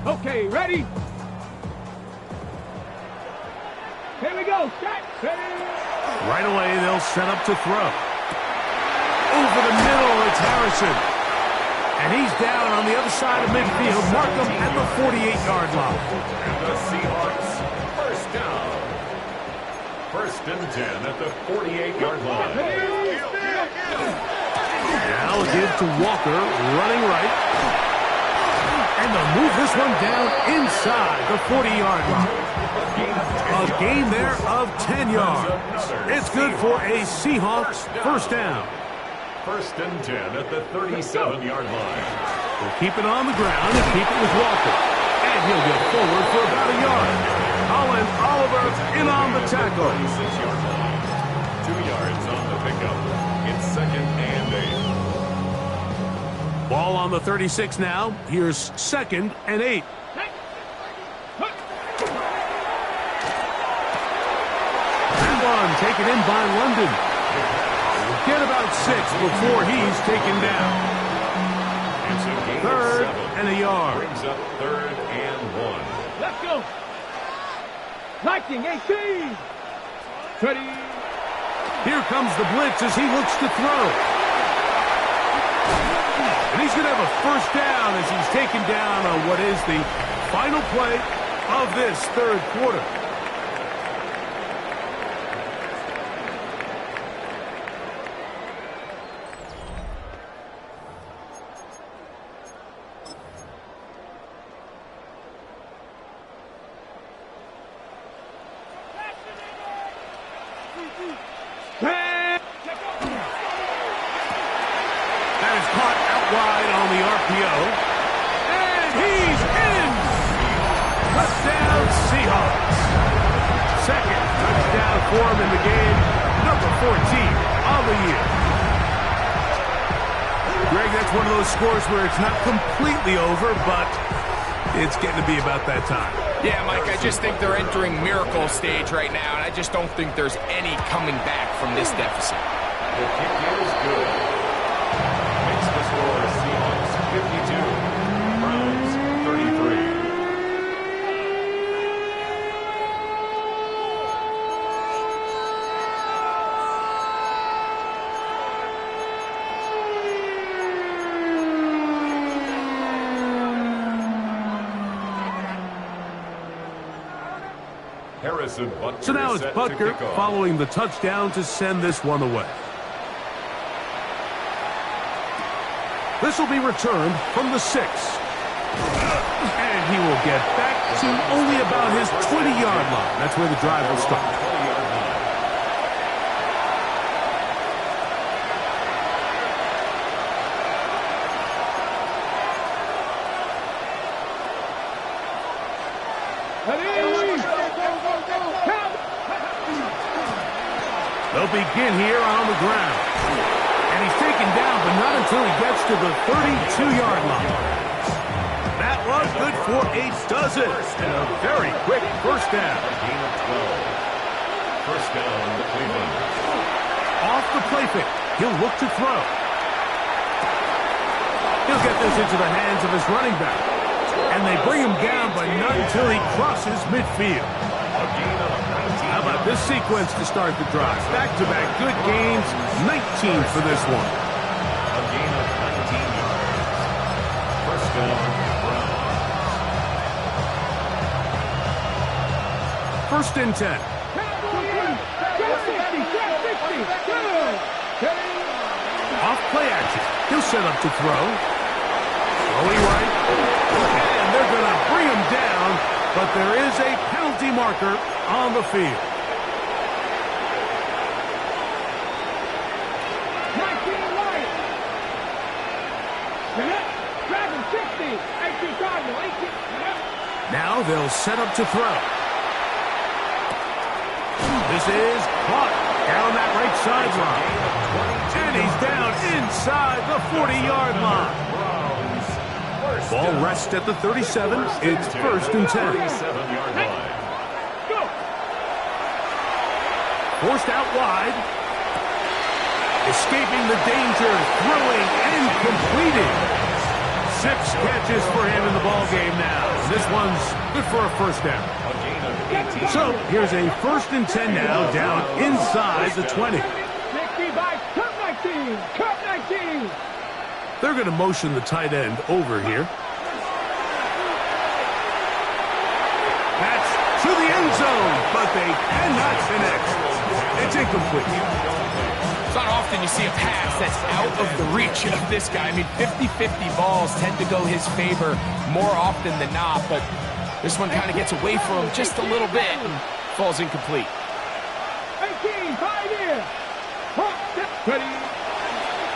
Okay, ready? Here we go. Set. Ready. Right away, they'll set up to throw. Over the middle, it's Harrison. And he's down on the other side of midfield. Mark him at the 48-yard line. And the Seahawks, first down. First and 10 at the 48-yard line. Now give to Walker, running right. And they'll move this one down inside the 40-yard line. A gain there of 10 yards. It's good for a Seahawks first down. First and 10 at the 37-yard line. We'll keep it on the ground and keep it with Walker. And he'll get forward for about a yard. Colin Oliver in on the tackle. 36-yard line. 2 yards on the pickup. It's second and 8. Ball on the 36 now. Here's second and 8. And one taken in by London. We'll get about 6 before he's taken down. It's a gain Third of 7. and a yard. Brings up third and 1. Let's go. Liking 18. 20. Here comes the blitz as he looks to throw. And he's going to have a first down as he's taken down on what is the final play of this third quarter. That is caught out wide on the RPO. And he's in! Touchdown, Seahawks. Second touchdown for him in the game. Number 14 on the year. Greg, that's one of those scores where it's not completely over, but it's getting to be about that time. Yeah, Mike, I just think they're entering miracle stage right now, and I just don't think there's any coming back from this deficit. The kick is good. Makes the score Seahawks 52, Browns 33. Harrison Butker. So now it's Butker following the touchdown to send this one away. This will be returned from the 6. And he will get back to only about his 20-yard line. That's where the drive will start. They'll begin here on the ground. And he's taken down, but not until he gets to the 32-yard line. That was good for a dozen. And a very quick first down. Gain of 12. First down, Cleveland. Off the play fake. He'll look to throw. He'll get this into the hands of his running back. And they bring him down, but not until he crosses midfield. A gain of 19. How about this sequence to start the drive? Back-to-back good gains, 19 for this one. A gain of 19 yards. First down, Browns. First and 10. Off play action. He'll set up to throw. Throwing right. And they're going to bring him down, but there is a penalty marker on the field. Now they'll set up to throw. This is caught down that right sideline. And he's down inside the 40-yard line. Ball rests at the 37. It's first and 10. 37-yard line. Forced out wide. Escaping the danger. Throwing and completing. 6 catches for him in the ball game now. This one's good for a first down. A gain of 18. So here's a first and 10 now, down inside the 20. 60 by Cup 19. Cup 19. They're going to motion the tight end over here. That's to the end zone, but they cannot connect. It's incomplete. It's not often you see a pass that's out of the reach of this guy. I mean, 50-50 balls tend to go his favor more often than not, but this one kind of gets away from him just a little bit and falls incomplete. 18, 5 in. Ready.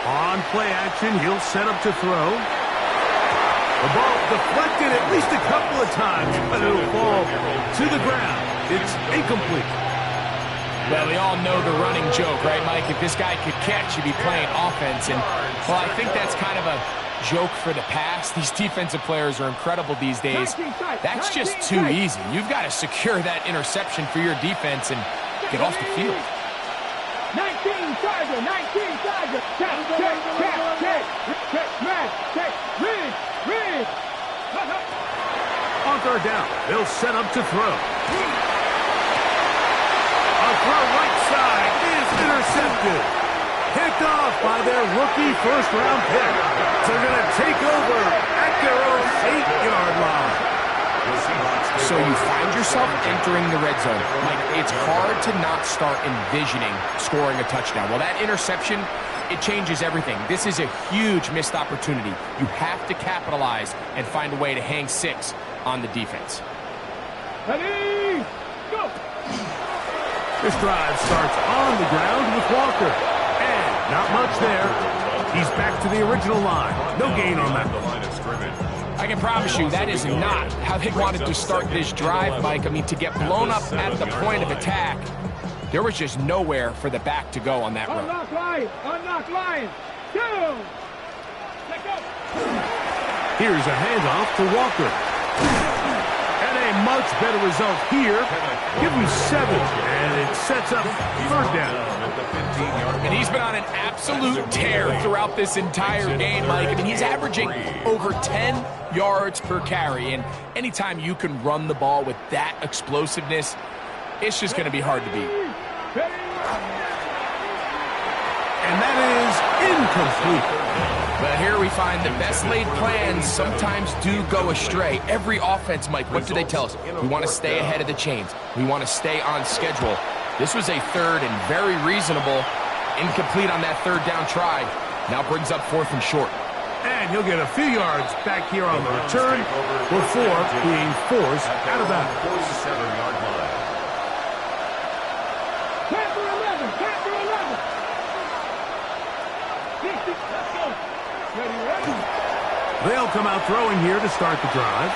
On play action, he'll set up to throw. The ball deflected at least a couple of times, but it'll fall to the ground. It's incomplete. Well, we all know the running joke, right, Mike? If this guy could catch, he'd be playing offense. And, well, I think that's kind of a joke for the past. These defensive players are incredible these days. That's just too easy. You've got to secure that interception for your defense and get off the field. 19 Tiger, 19 Tiger. Read. On third down, they'll set up to throw. A throw right side is intercepted. Picked off by their rookie first-round pick. They're going to take over at their own 8-yard line. So you find yourself entering the red zone. Like, it's hard to not start envisioning scoring a touchdown. Well, that interception, it changes everything. This is a huge missed opportunity. You have to capitalize and find a way to hang 6 on the defense. Ready, go! This drive starts on the ground with Walker. And not much there. He's back to the original line. No gain on that. I can promise you that is not how they wanted to start this drive, Mike. I mean, to get blown up at the point of attack, there was just nowhere for the back to go on that run. Unlock line. Down. Let go. Here's a handoff to Walker. And a much better result here. Give him 7, and it sets up third down. And he's been on an absolute tear throughout this entire game, Mike. I mean, he's averaging over 10 yards per carry. And anytime you can run the ball with that explosiveness, it's just going to be hard to beat. And that is incomplete. But here we find the best laid plans sometimes do go astray. Every offense, Mike, what do they tell us? We want to stay ahead of the chains. We want to stay on schedule. This was a third and very reasonable. Incomplete on that third down try. Now brings up 4th and short. And he'll get a few yards back here on the return before being forced out of bounds. 47-yard line. Panther 11. 60. Let's go. Ready. They'll come out throwing here to start the drive.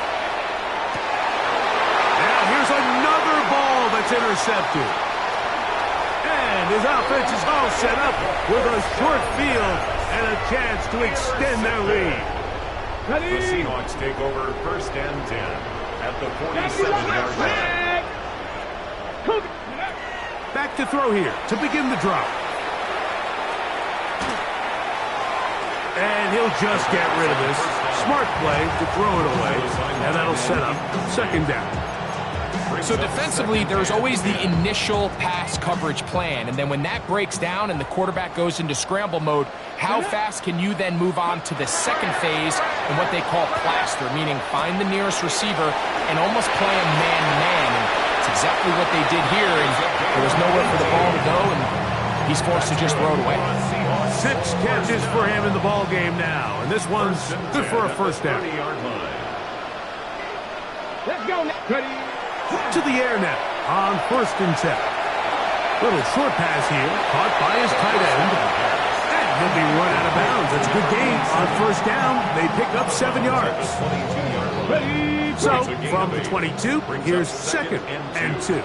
And here's another ball that's intercepted. And his offense is all set up with a short field and a chance to extend their lead. The Seahawks take over 1st and 10 at the 47-yard line. Back to throw here to begin the drive. And he'll just get rid of this. Smart play to throw it away. And that'll set up 2nd down. So defensively, there's always the initial pass coverage plan. And then when that breaks down and the quarterback goes into scramble mode, how fast can you then move on to the second phase in what they call plaster, meaning find the nearest receiver and almost play a man-to-man. And it's exactly what they did here. And there was nowhere for the ball to go, and he's forced to just throw it away. 6 catches for him in the ball game now. And this one's good for a 1st down. Let's go. Ready. To the air now on 1st and 10. Little short pass here, caught by his tight end. And he'll be run out of bounds. That's a good gain on 1st down. They pick up 7 yards. So from the 22, here's 2nd and 2.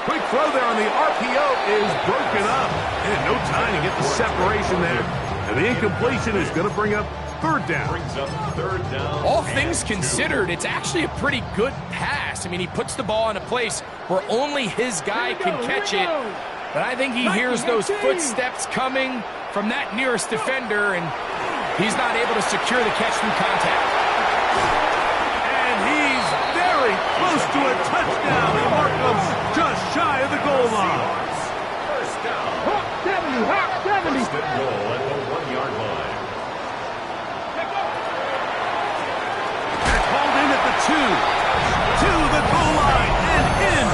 Quick throw there on the RPO is broken up. And no time to get the separation there. And the incompletion is going to bring up 3rd down. All things considered, it's actually a pretty good pass. I mean, he puts the ball in a place where only his guy can catch it. But I think he hears those footsteps coming from that nearest defender, and he's not able to secure the catch through contact. And he's very close to a touchdown. The Markham just shy of the goal line. First down. Hawk 70. Hawk 70. First and goal at the 1-yard line. Called in at the 2. To the goal line and in.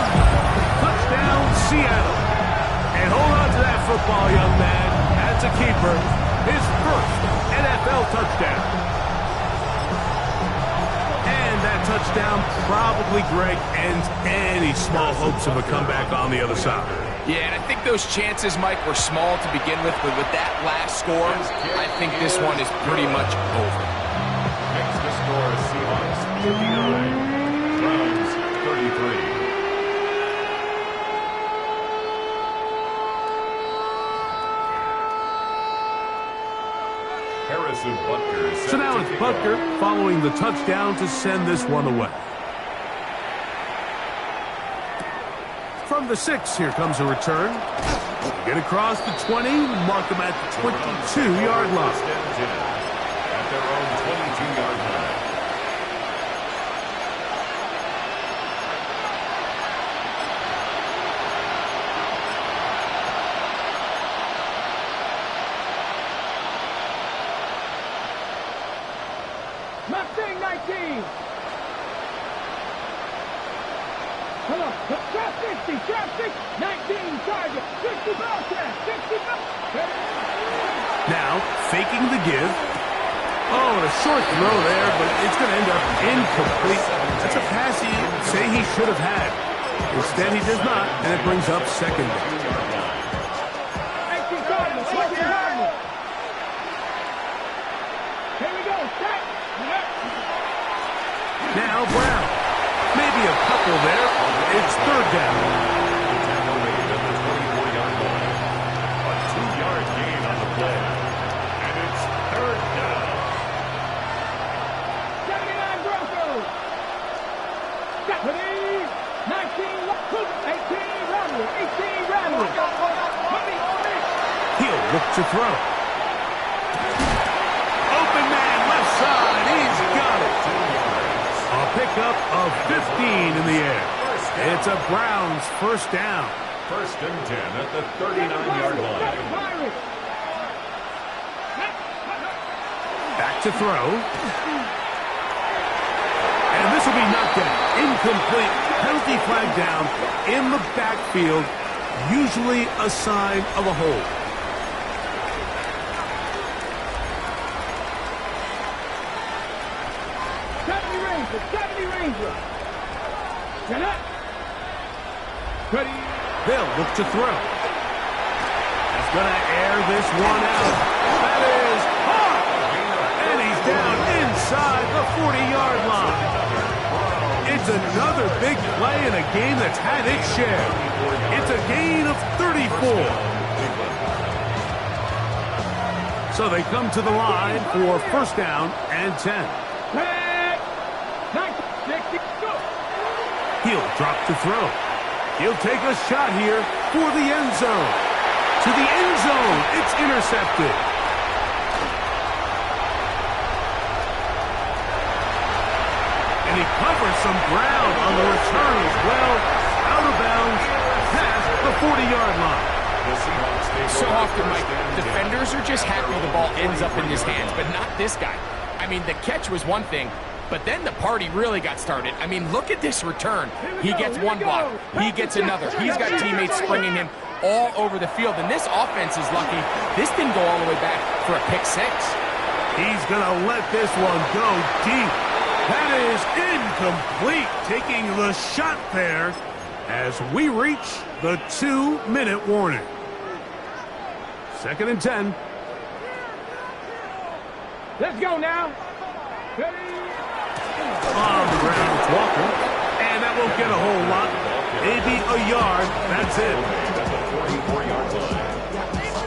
Touchdown, Seattle. And hold on to that football, young man. That's a keeper. His first NFL touchdown. And that's touchdown probably, Greg, ends any small hopes of a comeback on the other side. Yeah, and I think those chances, Mike, were small to begin with, but with that last score, I think this one is pretty much over. Next to score, Seahawks 59, Browns 33. So now it's Butker following the touchdown to send this one away. From the 6, here comes a return. Get across the 20, mark them at the 22-yard line. At their own 22-yard line. Mustang 19. Come on. Trap 60. Trap 60. 19. Target. 60 Bobcat. 60 Bobcat. Now, faking the give. Oh, and a short throw there, but it's going to end up incomplete. That's a pass he'd say he should have had. Instead, he does not, and it brings up second down. 18 Cardinals. 20 Cardinals. Here we go. Set. Now Brown. Maybe a couple there. It's third down. Tackle made at the 24-yard line. A 2-yard gain on the play. And it's third down. 79 Broncos. 70. 19. 18 Randall. 18 Randall. He'll look to throw. Open man left side. He's got it. A pickup of 15 in the air. It's a Browns first down. First and 10 at the 39-yard line. Back to throw. And this will be knocked down. Incomplete. Penalty flag down in the backfield. Usually a sign of a hold. The 70 Ranger. Get up. Ready. They'll look to throw. He's going to air this one out. That is hard. And he's down inside the 40-yard line. It's another big play in a game that's had its share. It's a gain of 34. So they come to the line for first down and 10. He'll drop to throw. He'll take a shot here for the end zone. To the end zone. It's intercepted. And he covers some ground on the return as well. Out of bounds past the 40-yard line. So often, Mike, defenders are just happy the ball ends up in his hands, but not this guy. I mean, the catch was one thing, but then the party really got started. I mean, look at this return. He gets one block. He gets another. He's got teammates springing him all over the field. And this offense is lucky. This didn't go all the way back for a pick six. He's going to let this one go deep. That is incomplete. Taking the shot there as we reach the 2-minute warning. Second and 10. Let's go now. Ready. On the ground, it's Walker. And that won't get a whole lot. Maybe a yard. That's it. At the 44-yard line.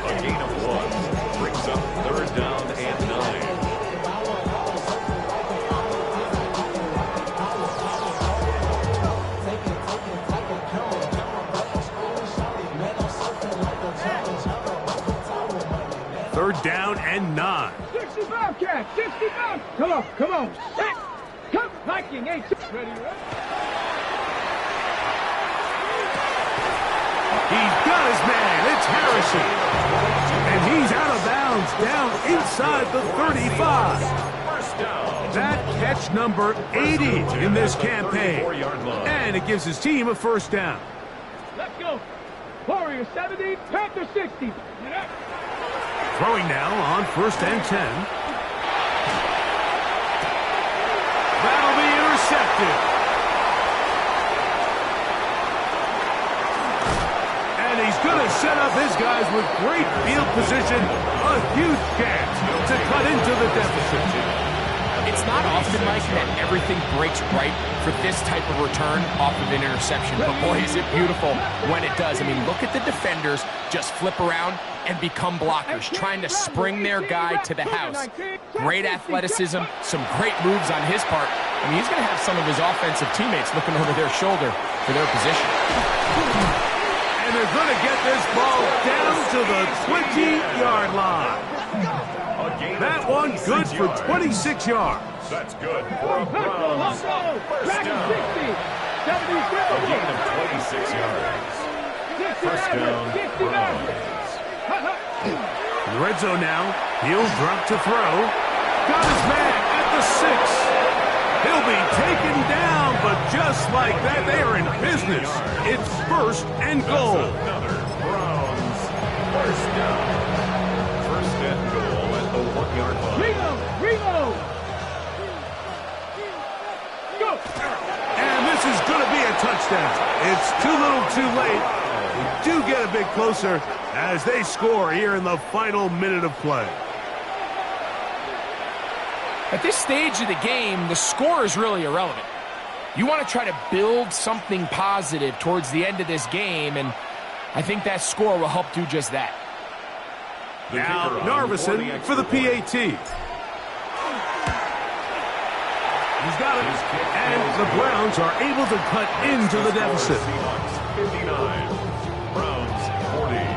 A gain of 1 brings up third down and 9. Third down and 9. 60 Bobcat. 60 Bobcat. Come on. Come on. Set. Come. Viking 8. Ready. He's got his man. It's Harrison. And he's out of bounds down inside the 35. That catch number 80 in this campaign. And it gives his team a first down. Let's go. Warrior 70. Panther 60. Get up. Throwing now on first and 10. That'll be intercepted. effective. And he's going to set up his guys with great field position. A huge chance to cut into the deficit. It's not often, Mike, that everything breaks right for this type of return off of an interception. But boy, is it beautiful when it does. I mean, look at the defenders just flip around and become blockers, trying to spring their guy to the house. Great athleticism, some great moves on his part. I mean, he's going to have some of his offensive teammates looking over their shoulder for their position. And they're going to get this ball down to the 20-yard line. That one good for 26 yards. That's good for a Browns first down. A gain of 26 yards. First down, Browns. In the red zone now, he'll drop to throw. Got his man at the 6. He'll be taken down, but just like that, they are in business. It's first and goal. Another Browns first down. First and goal at the 1-yard line. Reload! Go! And this is going to be a touchdown. It's too little too late. We do get a bit closer as they score here in the final minute of play. At this stage of the game, the score is really irrelevant. You want to try to build something positive towards the end of this game, and I think that score will help do just that. Now, Narveson for the PAT. He's got it. And the Browns are able to cut into the deficit. Seahawks 59, Browns 40.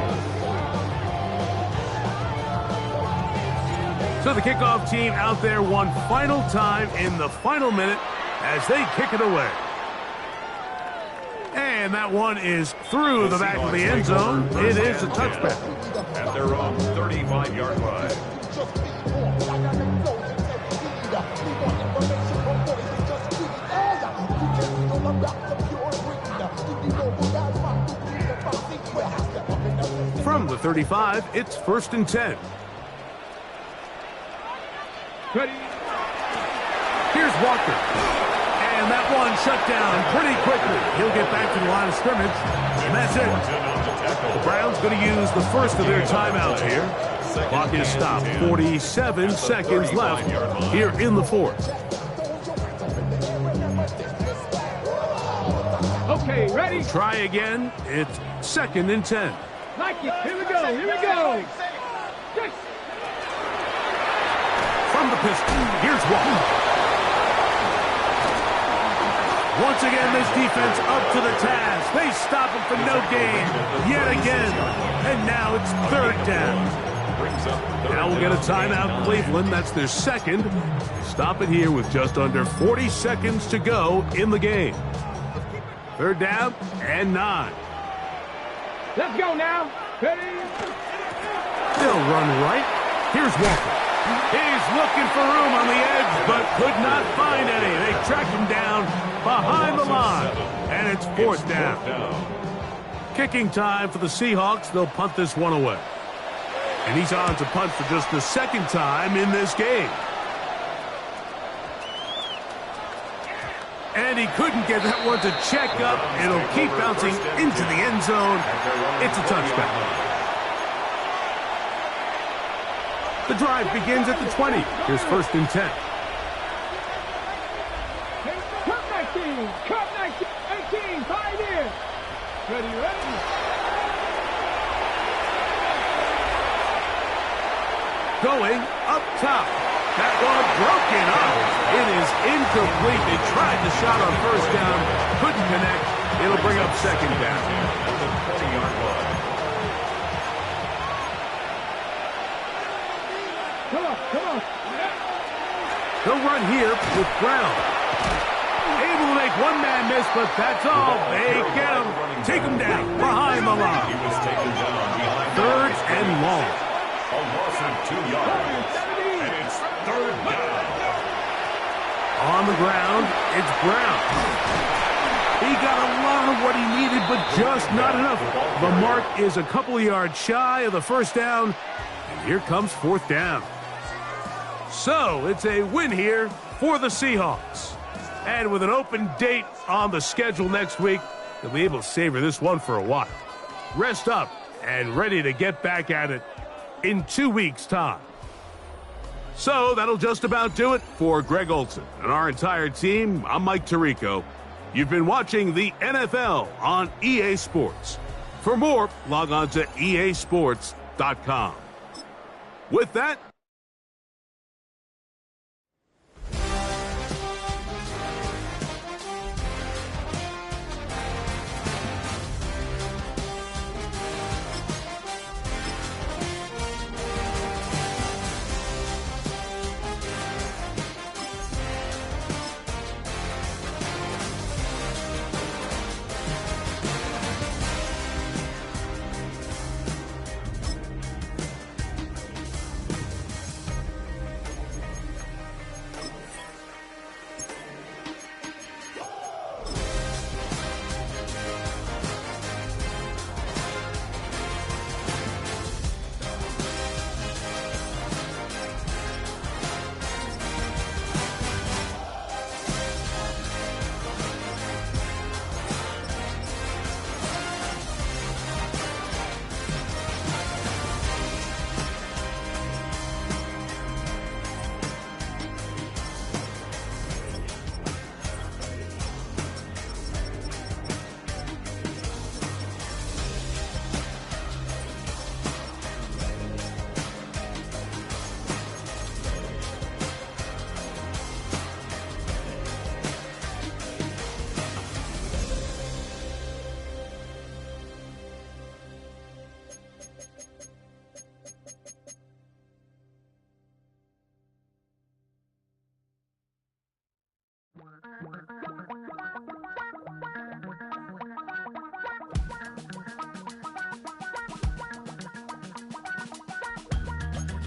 So the kickoff team out there one final time in the final minute as they kick it away. And that one is through the back of the end zone. It is a touchback. At their own 35-yard line. From the 35, it's first and 10. Ready? Here's Walker. And that one shut down pretty quickly. He'll get back to the line of scrimmage. And that's it. The Browns going to use the first of their timeouts here. Clock is stopped. 47 seconds left here in the fourth. Okay, ready? Try again. It's second and 10. Like it. Here we go. Yes. From the pistol, here's Walker. Once again, this defense up to the task. They stop him for no gain yet again. And now it's third down. Now we'll get a timeout, Cleveland. That's their second. Stop it here with just under 40 seconds to go in the game. Third down and 9. Let's go now. Ready? They'll run right. Here's Walker. He's looking for room on the edge, but could not find any. They track him down behind the line, and it's fourth down. Kicking time for the Seahawks. They'll punt this one away. And he's on to punt for just the second time in this game. And he couldn't get that one to check up. It'll keep bouncing into the end zone. It's a touchback. The drive begins at the 20. Here's first and 10. Cup 19. Cup 19. 18. Pioneer. Ready? Going up top. That one broken up. It is incomplete. They tried the shot on first down. Couldn't connect. It'll bring up second down. At the 40-yard line. Come on. They'll run here with Brown. Able to make one man miss, but that's all. They get him. Take him down behind the line. He was taken down behind Third and long. a loss of 2 yards. And it's third down. On the ground, it's Brown. He got a lot of what he needed, but just not enough. The mark is a couple of yards shy of the first down. And here comes fourth down. So it's a win here for the Seahawks. And with an open date on the schedule next week, they'll be able to savor this one for a while. Rest up and ready to get back at it in 2 weeks' time. So that'll just about do it for Greg Olson and our entire team. I'm Mike Tirico. You've been watching the NFL on EA Sports. For more, log on to easports.com. With that,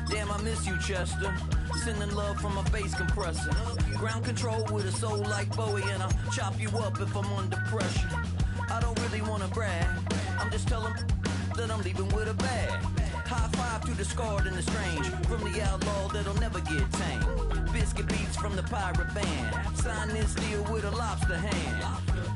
Damn, I miss you, Chester. Sending love from a bass compressor. Ground control with a soul like Bowie, and I'll chop you up if I'm under pressure. I don't really want to brag. I'm just telling that I'm leaving with a bag. High five to the scarred and the strange. From the outlaw that'll never get tamed. Biscuit beats from the pirate band. Sign this deal with a lobster hand.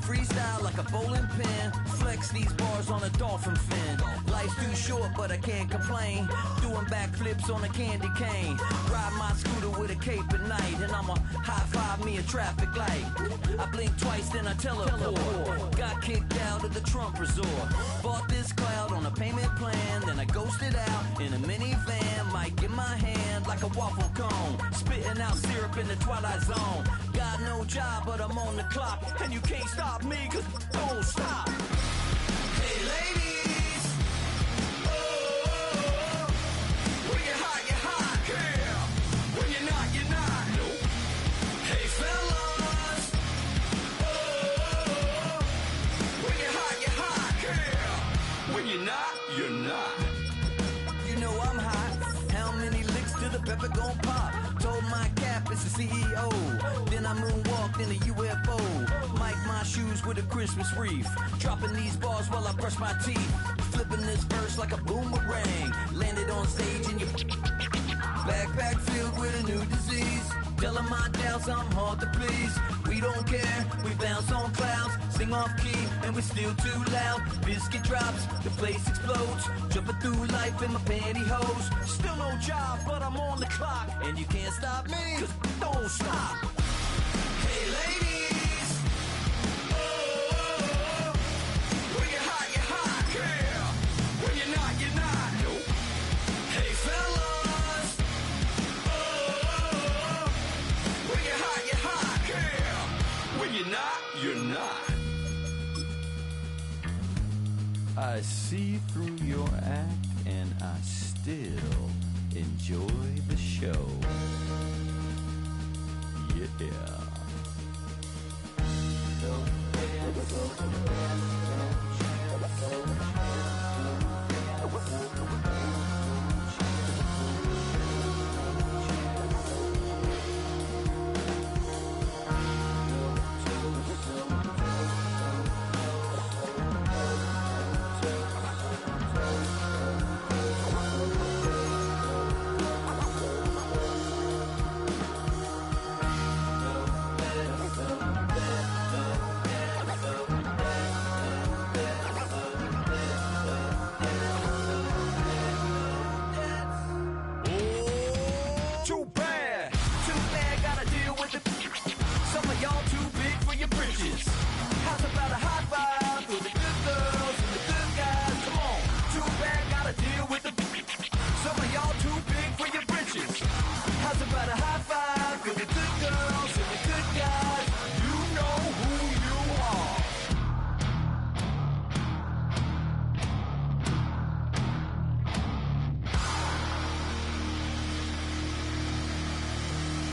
Freestyle like a bowling pin. Flex these bars on a dolphin fin. Life's too short, but I can't complain. Doing backflips on a candy cane. Ride my scooter with a cape at night. And I'ma high five me a traffic light. I blink twice, then I teleport. Got kicked out of the Trump resort. Bought this cloud on a payment plan. Then I ghosted out in a minivan. Mic in my hand like a waffle cone. Spitting out syrup in the twilight zone. Got no job, but I'm on the clock. And you can't stop me, cause don't stop. Hey ladies, oh, when you're hot, yeah. When you're not, nope. Hey fellas, oh, when you're hot, yeah. When you're not. You know I'm hot. How many licks till the pepper gon' pop? Told my cap it's the CEO. Then I moonwalked in a UFO. Mike my shoes with a Christmas wreath. Dropping these bars while I brush my teeth. Flipping this verse like a boomerang. Landed on stage in your backpack filled with a new disease. Telling my doubts I'm hard to please. We don't care, we bounce on clouds. Sing off key and we're still too loud. Biscuit drops, the place explodes. Jumping through life in my pantyhose. Still no job, but I'm on the clock. And you can't stop me, cause don't stop. Hey ladies, oh, when you're hot, yeah. When you're not, nope. Hey fellas, oh, when you're hot, yeah. When you're not. I see through your act and I still enjoy the show. Yeah. about a high five, 'cause the good girls